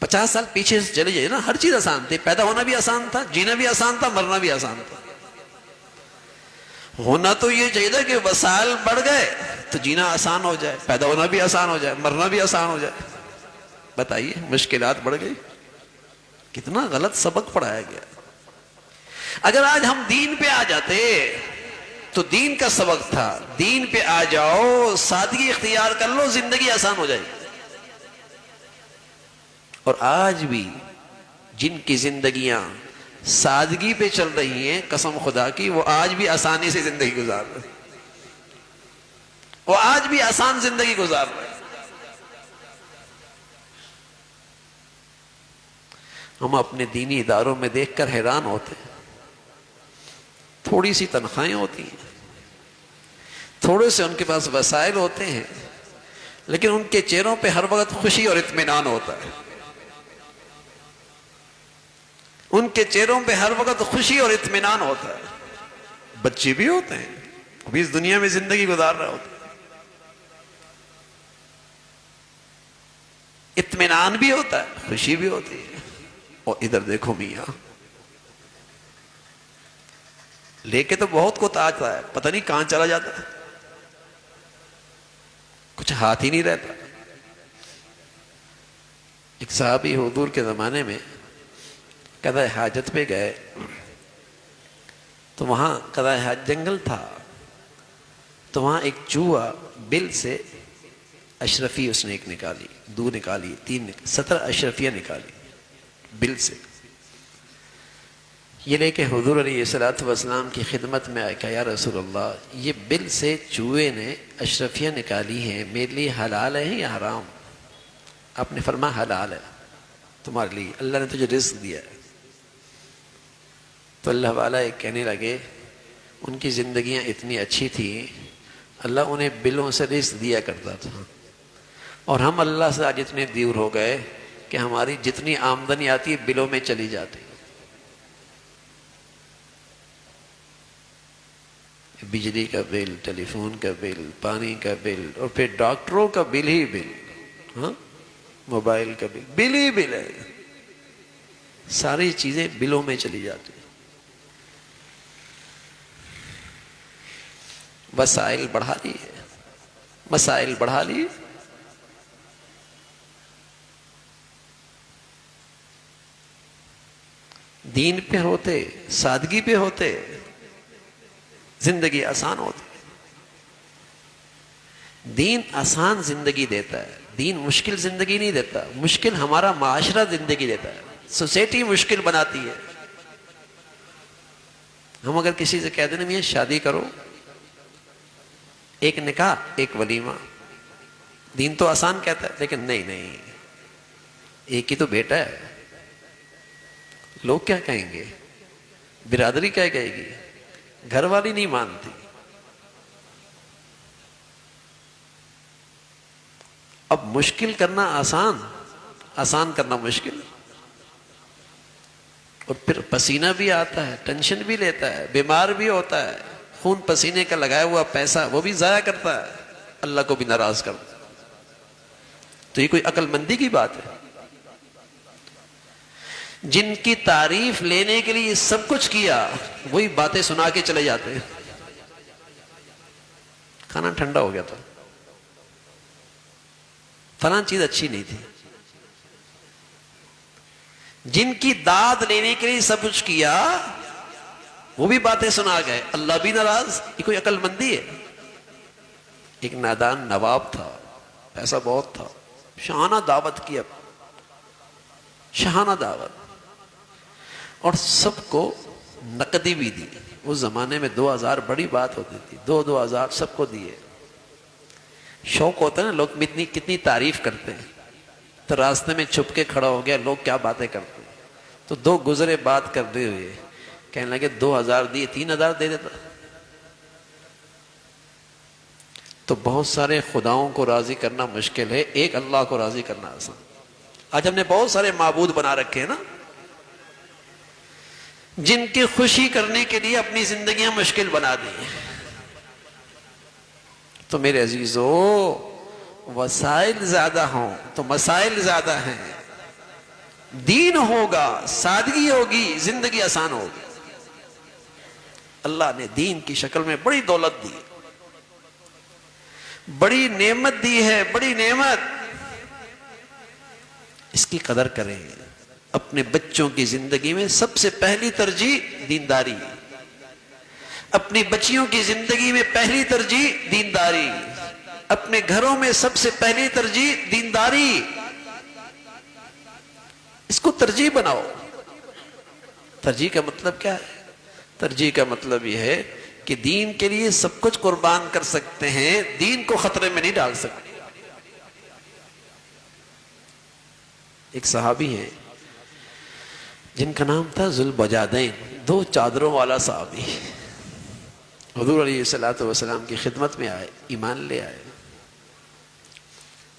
Speaker 2: 50 سال پیچھے سے چلے جائے نا, ہر چیز آسان تھی. پیدا ہونا بھی آسان تھا, جینا بھی آسان تھا, مرنا بھی آسان تھا. ہونا تو یہ چاہیے تھا کہ وسائل بڑھ گئے تو جینا آسان ہو جائے, پیدا ہونا بھی آسان ہو جائے, مرنا بھی آسان ہو جائے. بتائیے مشکلات بڑھ گئی. کتنا غلط سبق پڑھایا گیا. اگر آج ہم دین پہ آ جاتے تو دین کا سبق تھا, دین پہ آ جاؤ, سادگی اختیار کر لو, زندگی آسان ہو جائے گی. اور آج بھی جن کی زندگیاں سادگی پہ چل رہی ہیں, قسم خدا کی, وہ آج بھی آسانی سے زندگی گزار رہے ہیں. وہ آج بھی آسان زندگی گزار رہے ہیں. ہم اپنے دینی اداروں میں دیکھ کر حیران ہوتے ہیں. تھوڑی سی تنخواہیں ہوتی ہیں, تھوڑے سے ان کے پاس وسائل ہوتے ہیں, لیکن ان کے چہروں پہ ہر وقت خوشی اور اطمینان ہوتا ہے. ان کے چہروں پہ ہر وقت خوشی اور اطمینان ہوتا ہے. بچے بھی ہوتے ہیں, ابھی اس دنیا میں زندگی گزار رہے ہوتے ہیں, اطمینان بھی ہوتا ہے, خوشی بھی ہوتی ہے. اور ادھر دیکھو میاں, لے کے تو بہت کچھ آتا ہے, پتہ نہیں کہاں چلا جاتا ہے, کچھ ہاتھ ہی نہیں رہتا. ایک صحابی حضور کے زمانے میں قضاء حاجت پہ گئے تو وہاں قضاء حاجت جنگل تھا, تو وہاں ایک چوہا بل سے اشرفی اس نے ایک نکالی, 2 نکالی, 3 17 اشرفیاں نکالی بل سے. یہ لے کے حضور علیہ الصلوۃ والسلام کی خدمت میں آئے, کہ یا رسول اللہ, یہ بل سے چوہے نے اشرفیاں نکالی ہیں, میرے لیے حلال ہے یا حرام؟ آپ نے فرمایا حلال ہے تمہارے لیے, اللہ نے تجھے رزق دیا ہے. تو اللہ والا ایک کہنے لگے ان کی زندگیاں اتنی اچھی تھیں, اللہ انہیں بلوں سے رزق دیا کرتا تھا, اور ہم اللہ سے آج اتنے دور ہو گئے کہ ہماری جتنی آمدنی آتی ہے بلوں میں چلی جاتی. بجلی کا بل, ٹیلی فون کا بل, پانی کا بل, اور پھر ڈاکٹروں کا بل ہی بل, ہاں, موبائل کا بل, بل ہی بل ہے. ساری چیزیں بلوں میں چلی جاتی. وسائل بڑھا لیے, مسائل بڑھا لیے. دین پہ ہوتے, سادگی پہ ہوتے, زندگی آسان ہوتی. دین آسان زندگی دیتا ہے, دین مشکل زندگی نہیں دیتا، مشکل ہمارا معاشرہ زندگی دیتا ہے، سوسائٹی مشکل بناتی ہے۔ ہم اگر کسی سے کہتے ہیں میاں شادی کرو، ایک نکاح ایک ولیمہ، دین تو آسان کہتا ہے، لیکن نہیں، ایک ہی تو بیٹا ہے، لوگ کیا کہیں گے، برادری کیا کہے گی، گھر والی نہیں مانتی۔ اب مشکل کرنا آسان کرنا مشکل، اور پھر پسینہ بھی آتا ہے، ٹینشن بھی لیتا ہے، بیمار بھی ہوتا ہے، خون پسینے کا لگایا ہوا پیسہ وہ بھی ضائع کرتا ہے، اللہ کو بھی ناراض کرتا ہے۔ تو یہ کوئی عقل مندی کی بات ہے؟ جن کی تعریف لینے کے لیے سب کچھ کیا، وہی باتیں سنا کے چلے جاتے ہیں۔ کھانا ٹھنڈا ہو گیا تھا، فلاں چیز اچھی نہیں تھی۔ جن کی داد لینے کے لیے سب کچھ کیا، وہ بھی باتیں سنا گئے، اللہ بھی ناراض۔ یہ کوئی عقل مندی ہے؟ ایک نادان نواب تھا، پیسہ بہت تھا، شاہانہ دعوت کی، شاہانہ دعوت، اور سب کو نقدی بھی دی۔ اس زمانے میں 2000 بڑی بات ہوتی تھی، 2000 سب کو دیے۔ شوق ہوتا ہے نا، لوگ کتنی تعریف کرتے ہیں، تو راستے میں چھپ کے کھڑا ہو گیا، لوگ کیا باتیں کرتے ہیں، تو 2 گزرے بات کرتے ہوئے کہنے لگے 2000 دیے، 3000 دے دیتا۔ تو بہت سارے خداؤں کو راضی کرنا مشکل ہے، ایک اللہ کو راضی کرنا آسان۔ آج ہم نے بہت سارے معبود بنا رکھے ہیں نا، جن کی خوشی کرنے کے لیے اپنی زندگیاں مشکل بنا دی۔ تو میرے عزیزو، وسائل زیادہ ہوں تو مسائل زیادہ ہیں، دین ہوگا، سادگی ہوگی، زندگی آسان ہوگی۔ اللہ نے دین کی شکل میں بڑی دولت دی، بڑی نعمت دی ہے، بڑی نعمت، اس کی قدر کریں۔ اپنے بچوں کی زندگی میں سب سے پہلی ترجیح دینداری، اپنی بچیوں کی زندگی میں پہلی ترجیح دینداری، اپنے گھروں میں سب سے پہلی ترجیح دینداری۔ اس کو ترجیح بناؤ۔ ترجیح کا مطلب کیا ہے؟ ترجیح کا مطلب یہ ہے کہ دین کے لیے سب کچھ قربان کر سکتے ہیں، دین کو خطرے میں نہیں ڈال سکتے۔ ایک صحابی ہیں جن کا نام تھا ذوالبجادین، 2 چادروں والا صحابی، حضور علیہ الصلوۃ والسلام کی خدمت میں آئے، ایمان لے آئے۔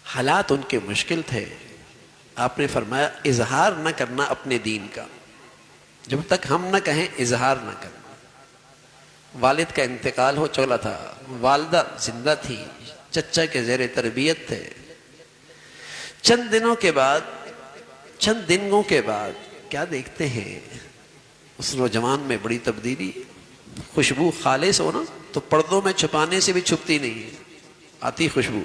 Speaker 2: حالات ان کے مشکل تھے، آپ نے فرمایا اظہار نہ کرنا اپنے دین کا، جب تک ہم نہ کہیں اظہار نہ کرنا۔ والد کا انتقال ہو چکا تھا، والدہ زندہ تھی، چچا کے زیر تربیت تھے۔ چند دنوں کے بعد کیا دیکھتے ہیں، اس نوجوان میں بڑی تبدیلی۔ خوشبو خالص ہو نا تو پردوں میں چھپانے سے بھی چھپتی نہیں ہے، آتی خوشبو۔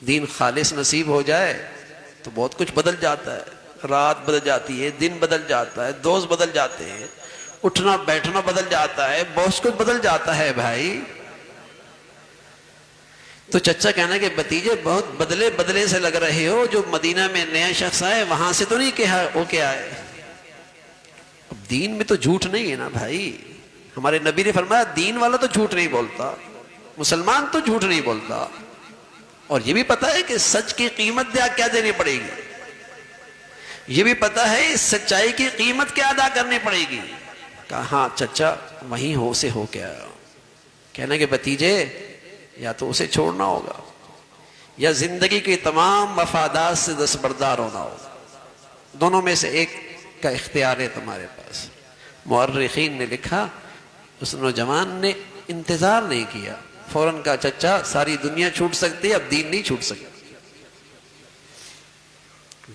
Speaker 2: دین خالص نصیب ہو جائے تو بہت کچھ بدل جاتا ہے، رات بدل جاتی ہے، دن بدل جاتا ہے، دوست بدل جاتے ہیں، اٹھنا بیٹھنا بدل جاتا ہے، بہت کچھ بدل جاتا ہے بھائی۔ تو چچا کہنا کہ بھتیجے بہت بدلے سے لگ رہے ہو، جو مدینہ میں نیا شخص آئے وہاں سے تو نہیں کہا وہ کیا ہے۔ اب دین میں تو جھوٹ نہیں ہے نا بھائی، ہمارے نبی نے فرمایا دین والا تو جھوٹ نہیں بولتا، مسلمان تو جھوٹ نہیں بولتا، اور یہ بھی پتا ہے کہ سچ کی قیمت کیا دینی پڑے گی، یہ بھی پتا ہے سچائی کی قیمت کیا ادا کرنی پڑے گی۔ کہا ہاں چچا وہیں ہو سے ہو کے آیا۔ کہنا کہ بھتیجے یا تو اسے چھوڑنا ہوگا یا زندگی کی تمام مفادات سے دستبردار ہونا ہوگا، دونوں میں سے ایک کا اختیار ہے تمہارے پاس۔ مورخین نے لکھا اس نوجوان نے انتظار نہیں کیا، فوراً کہا چچا ساری دنیا چھوٹ سکتی ہے، اب دین نہیں چھوٹ سکتا،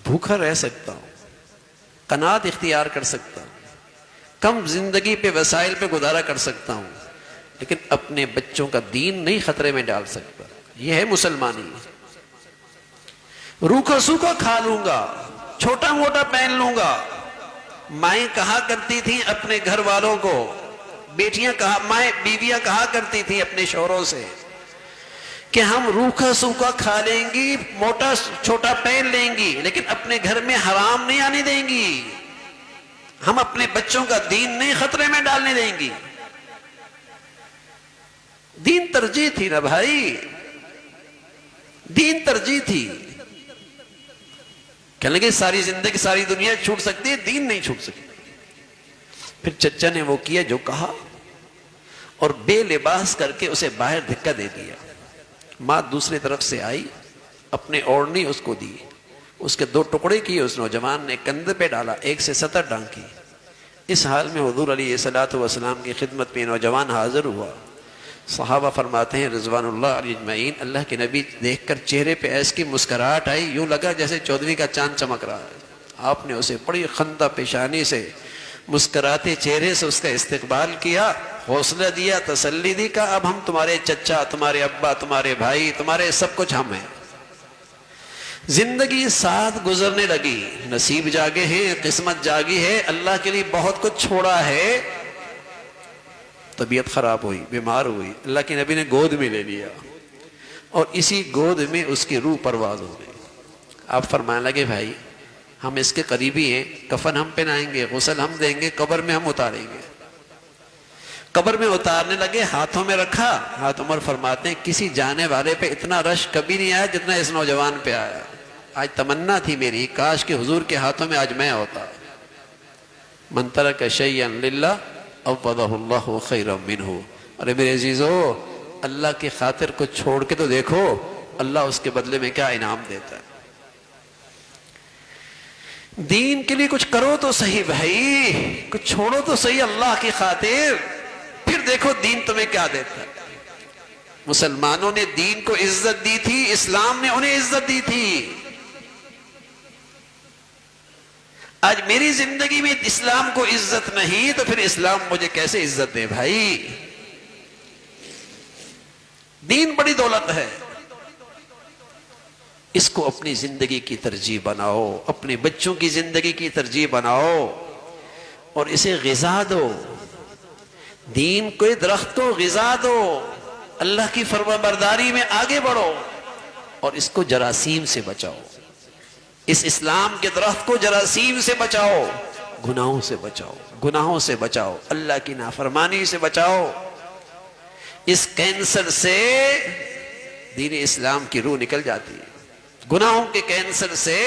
Speaker 2: بھوکا رہ سکتا ہوں، قناعت اختیار کر سکتا ہوں، کم زندگی پہ وسائل پہ گزارا کر سکتا ہوں، لیکن اپنے بچوں کا دین نہیں خطرے میں ڈال سکتا۔ یہ ہے مسلمانی۔ روکھا سوکھا کھا لوں گا، چھوٹا موٹا پہن لوں گا۔ مائیں کہا کرتی تھیں اپنے گھر والوں کو، بیویاں کہا کرتی تھیں اپنے شوہروں سے کہ ہم روکھا سوکھا کھا لیں گی، موٹا چھوٹا پہن لیں گی، لیکن اپنے گھر میں حرام نہیں آنے دیں گی، ہم اپنے بچوں کا دین نہیں خطرے میں ڈالنے دیں گی۔ دین ترجیح تھی نا بھائی، دین ترجیح تھی۔ کہنے لگے ساری زندگی ساری دنیا چھوٹ سکتی ہے، دین نہیں چھوٹ سکتی۔ پھر چچا نے وہ کیا جو کہا، اور بے لباس کر کے اسے باہر دھکا دے دیا۔ ماں دوسری طرف سے آئی، اپنے اوڑھنی اس کو دی، اس کے 2 ٹکڑے کیے، اس نوجوان نے کندھے پہ ڈالا، 1 سے 70 ڈانگ کی۔ اس حال میں حضور علیہ الصلوۃ والسلام کی خدمت میں نوجوان حاضر ہوا۔ صحابہ فرماتے ہیں رضوان اللہ علیہ اجمعین، اللہ کے نبی دیکھ کر چہرے پہ ایسی مسکراہٹ آئی، یوں لگا جیسے 14ویں کا چاند چمک رہا ہے۔ آپ نے اسے بڑی خندہ پیشانی سے، مسکراتے چہرے سے اس کا استقبال کیا، حوصلہ دیا، تسلی دی، کہا اب ہم تمہارے چچا، تمہارے ابا، تمہارے بھائی، تمہارے سب کچھ ہم ہیں۔ زندگی ساتھ گزرنے لگی، نصیب جاگے ہیں، قسمت جاگی ہے، اللہ کے لیے بہت کچھ چھوڑا ہے۔ طبیعت خراب ہوئی، بیمار ہوئی، اللہ کے نبی نے گود میں لے لیا، اور اسی گود میں اس کی روح پرواز ہو گئی۔ آپ فرمانے لگے بھائی ہم اس کے قریبی ہیں، کفن ہم پہنائیں گے، غسل ہم دیں گے، قبر میں ہم اتاریں گے۔ قبر میں اتارنے لگے، ہاتھوں میں رکھا۔ حضرت عمر فرماتے ہیں کسی جانے والے پہ اتنا رش کبھی نہیں آیا جتنا اس نوجوان پہ آیا۔ آج تمنا تھی میری، کاش کہ حضور کے ہاتھوں میں آج میں ہوتا۔ من ترک شیئا للہ عوضہ اللہ خیرا منہ۔ ارے میرے عزیزو، اللہ کی خاطر کچھ چھوڑ کے تو دیکھو، اللہ اس کے بدلے میں کیا انعام دیتا ہے۔ دین کے لیے کچھ کرو تو صحیح بھائی، کچھ چھوڑو تو صحیح اللہ کی خاطر، پھر دیکھو دین تمہیں کیا دیتا ہے۔ مسلمانوں نے دین کو عزت دی تھی، اسلام نے انہیں عزت دی تھی۔ آج میری زندگی میں اسلام کو عزت نہیں تو پھر اسلام مجھے کیسے عزت دے بھائی؟ دین بڑی دولت ہے، اس کو اپنی زندگی کی ترجیح بناؤ، اپنے بچوں کی زندگی کی ترجیح بناؤ، اور اسے غذا دو۔ دین کو، درخت کو غذا دو، اللہ کی فرمانبرداری میں آگے بڑھو، اور اس کو جراثیم سے بچاؤ۔ اس اسلام کے درخت کو جراثیم سے بچاؤ، گناہوں سے بچاؤ، گناہوں سے بچاؤ، اللہ کی نافرمانی سے بچاؤ۔ اس کینسر سے دین اسلام کی روح نکل جاتی ہے، گناہوں کے کینسر سے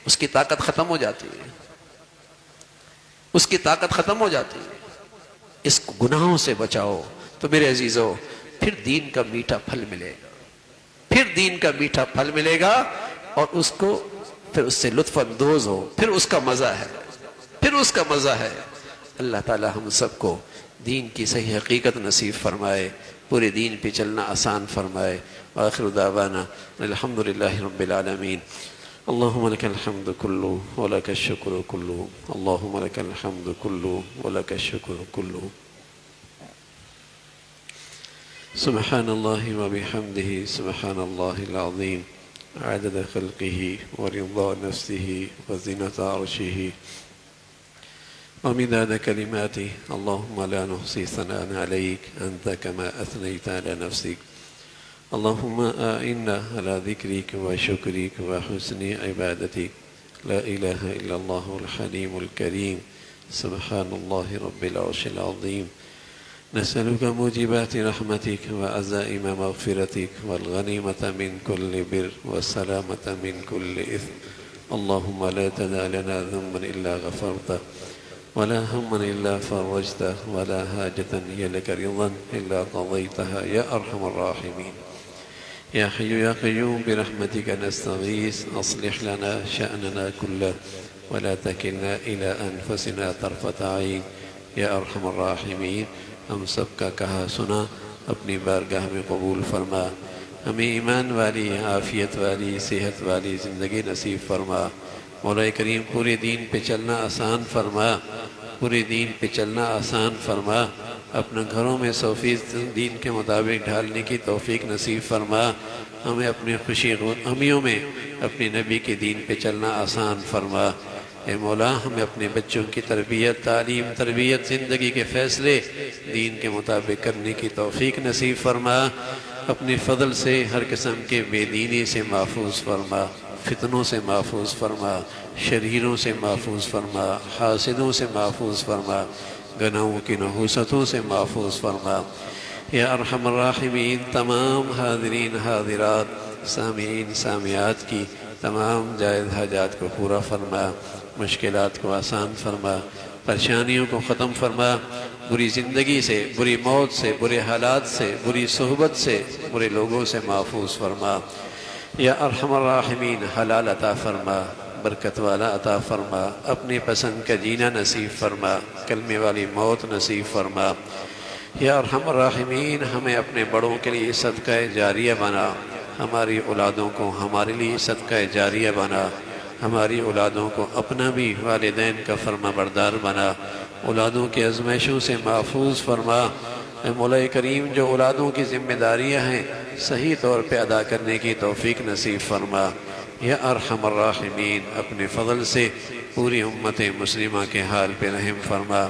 Speaker 2: اس کی طاقت ختم ہو جاتی ہے، اس کی طاقت ختم ہو جاتی ہے۔ اس کو گناہوں سے بچاؤ تو میرے عزیزو پھر دین کا میٹھا پھل ملے گا، پھر دین کا میٹھا پھل ملے گا، اور اس کو پھر اس سے لطف اندوز ہو، پھر اس کا مزہ ہے، پھر اس کا مزہ ہے۔ اللہ تعالی ہم سب کو دین کی صحیح حقیقت نصیب فرمائے، پورے دین پہ چلنا آسان فرمائے۔ وآخر دعوانا الحمدللہ رب العالمین۔ اللہم لک الحمد کلو ولک الشکر کلو، اللہم لک الحمد کلو ولک الشکر کلو۔ سبحان اللہ وبحمدہ، سبحان اللہ العظیم، عدد خلقه ورضا نفسه وزنة عرشه ومداد كلماته، اللهم لا نحصي ثناء عليك أنت كما أثنيت على نفسك، اللهم أعنا على ذكرك وشكرك وحسن عبادتك، لا إله إلا الله الحليم الكريم، سبحان الله رب العرش العظيم، نسألك موجبات رحمتك وعزائم مغفرتك والغنيمة من كل بر والسلامة من كل إثم، اللهم لا تدع لنا ذنبا إلا غفرته ولا هما إلا فرجته ولا حاجة هي لك رضا إلا قضيتها يا أرحم الراحمين، يا حي يا قيوم برحمتك نستغيث، أصلح لنا شأننا كله ولا تكلنا إلى أنفسنا طرفة عين يا أرحم الراحمين۔ ہم سب کا کہا سنا اپنی بارگاہ میں قبول فرما، ہمیں ایمان والی، عافیت والی، صحت والی زندگی نصیب فرما۔ مولا کریم پورے دین پہ چلنا آسان فرما، پورے دین پہ چلنا آسان فرما، اپنے گھروں میں 100% دین کے مطابق ڈھالنے کی توفیق نصیب فرما، ہمیں اپنے خوشی غمیوں میں اپنے نبی کے دین پہ چلنا آسان فرما۔ اے مولا ہمیں اپنے بچوں کی تربیت، تعلیم، تربیت، زندگی کے فیصلے دین کے مطابق کرنے کی توفیق نصیب فرما۔
Speaker 1: اپنے فضل سے ہر قسم کے بے دینی سے محفوظ فرما، فتنوں سے محفوظ فرما، شریروں سے محفوظ فرما، حاسدوں سے محفوظ فرما، گناہوں کی نحوستوں سے محفوظ فرما۔ یا ارحم الراحمین تمام حاضرین حاضرات سامعین سامعات کی تمام جائز حاجات کو پورا فرما، مشکلات کو آسان فرما، پریشانیوں کو ختم فرما، بری زندگی سے، بری موت سے، برے حالات سے، بری صحبت سے، برے لوگوں سے محفوظ فرما۔ یا ارحم الراحمین حلال عطا فرما، برکت والا عطا فرما، اپنی پسند کا جینا نصیب فرما، کلمے والی موت نصیب فرما۔ یا ارحم الراحمین ہمیں اپنے بڑوں کے لیے صدقہ جاریہ بنا، ہماری اولادوں کو ہمارے لیے صدقہ جاریہ بنا، ہماری اولادوں کو اپنا بھی والدین کا فرما بردار بنا، اولادوں کی آزمائشوں سے محفوظ فرما۔ اے مولا کریم جو اولادوں کی ذمہ داریاں ہیں صحیح طور پہ ادا کرنے کی توفیق نصیب فرما۔ یا ارحم الراحمین اپنے فضل سے پوری امت مسلمہ کے حال پہ رحم فرما،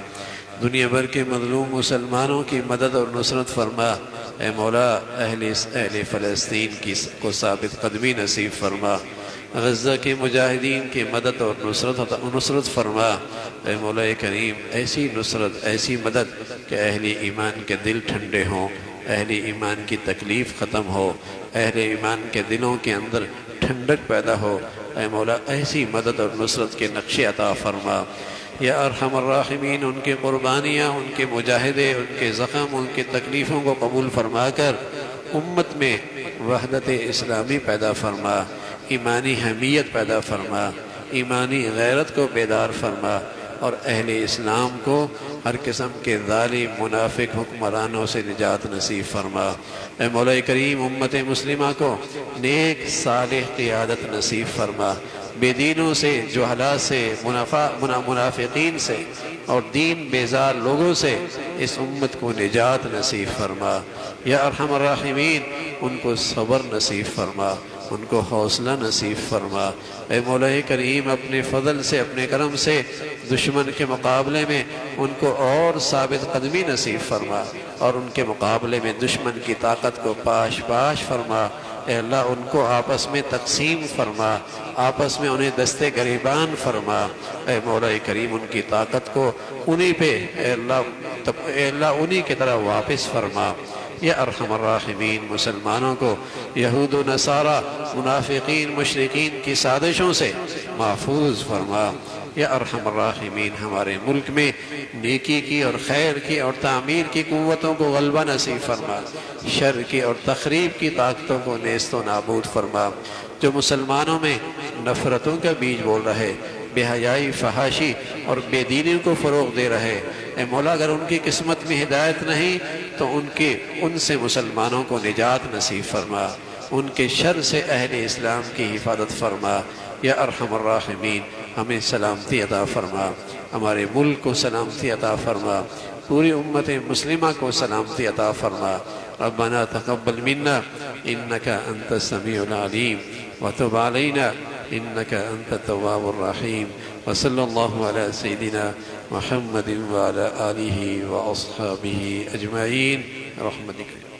Speaker 1: دنیا بھر کے مظلوم مسلمانوں کی مدد اور نصرت فرما۔ اے مولا اہل فلسطین کو ثابت قدمی نصیب فرما، غزہ کے مجاہدین کی مدد اور نصرت فرما۔ اے مولا کریم ایسی نصرت ایسی مدد کہ اہل ایمان کے دل ٹھنڈے ہوں، اہل ایمان کی تکلیف ختم ہو، اہل ایمان کے دلوں کے اندر ٹھنڈک پیدا ہو۔ اے مولا ایسی مدد اور نصرت کے نقشے عطا فرما۔ یا ارحم الراحمین ان کی قربانیاں، ان کے مجاہدے، ان کے زخم، ان کی تکلیفوں کو قبول فرما کر امت میں وحدت اسلامی پیدا فرما، ایمانی حمیت پیدا فرما، ایمانی غیرت کو بیدار فرما، اور اہل اسلام کو ہر قسم کے ظالم منافق حکمرانوں سے نجات نصیب فرما۔ اے مولا کریم امت مسلمہ کو نیک صالح قیادت نصیب فرما، بے دینوں سے، جہلاء سے، منافقین سے اور دین بیزار لوگوں سے اس امت کو نجات نصیب فرما۔ یا ارحم الراحمین ان کو صبر نصیب فرما، ان کو حوصلہ نصیب فرما۔ اے مولا کریم اپنے فضل سے، اپنے کرم سے دشمن کے مقابلے میں ان کو اور ثابت قدمی نصیب فرما، اور ان کے مقابلے میں دشمن کی طاقت کو پاش پاش فرما۔ اے اللہ ان کو آپس میں تقسیم فرما، آپس میں انہیں دستے گریبان فرما۔ اے مولا کریم ان کی طاقت کو انہی پہ اے اللہ انہی کی طرح واپس فرما۔ یا ارحم الراحمین مسلمانوں کو یہود و نصارہ، منافقین، مشرکین کی سازشوں سے محفوظ فرما۔ یا ارحم الراحمین ہمارے ملک میں نیکی کی اور خیر کی اور تعمیر کی قوتوں کو غلبہ نصیب فرما، شر کی اور تخریب کی طاقتوں کو نیست و نابود فرما۔ جو مسلمانوں میں نفرتوں کا بیج بول رہے، بے حیائی، فحاشی اور بے دینی کو فروغ دے رہے، اے مولا اگر ان کی قسمت میں ہدایت نہیں تو ان سے مسلمانوں کو نجات نصیب فرما، ان کے شر سے اہل اسلام کی حفاظت فرما۔ یا ارحم الراحمین ہمیں سلامتی عطا فرما، ہمارے ملک کو سلامتی عطا فرما، پوری امت مسلمہ کو سلامتی عطا فرما۔ ربنا تقبل منا انك انت السميع العليم وتب علينا انك انت التواب الرحيم وصلى الله على سيدنا محمد وعلى آله واصحابه اجمعين برحمتك۔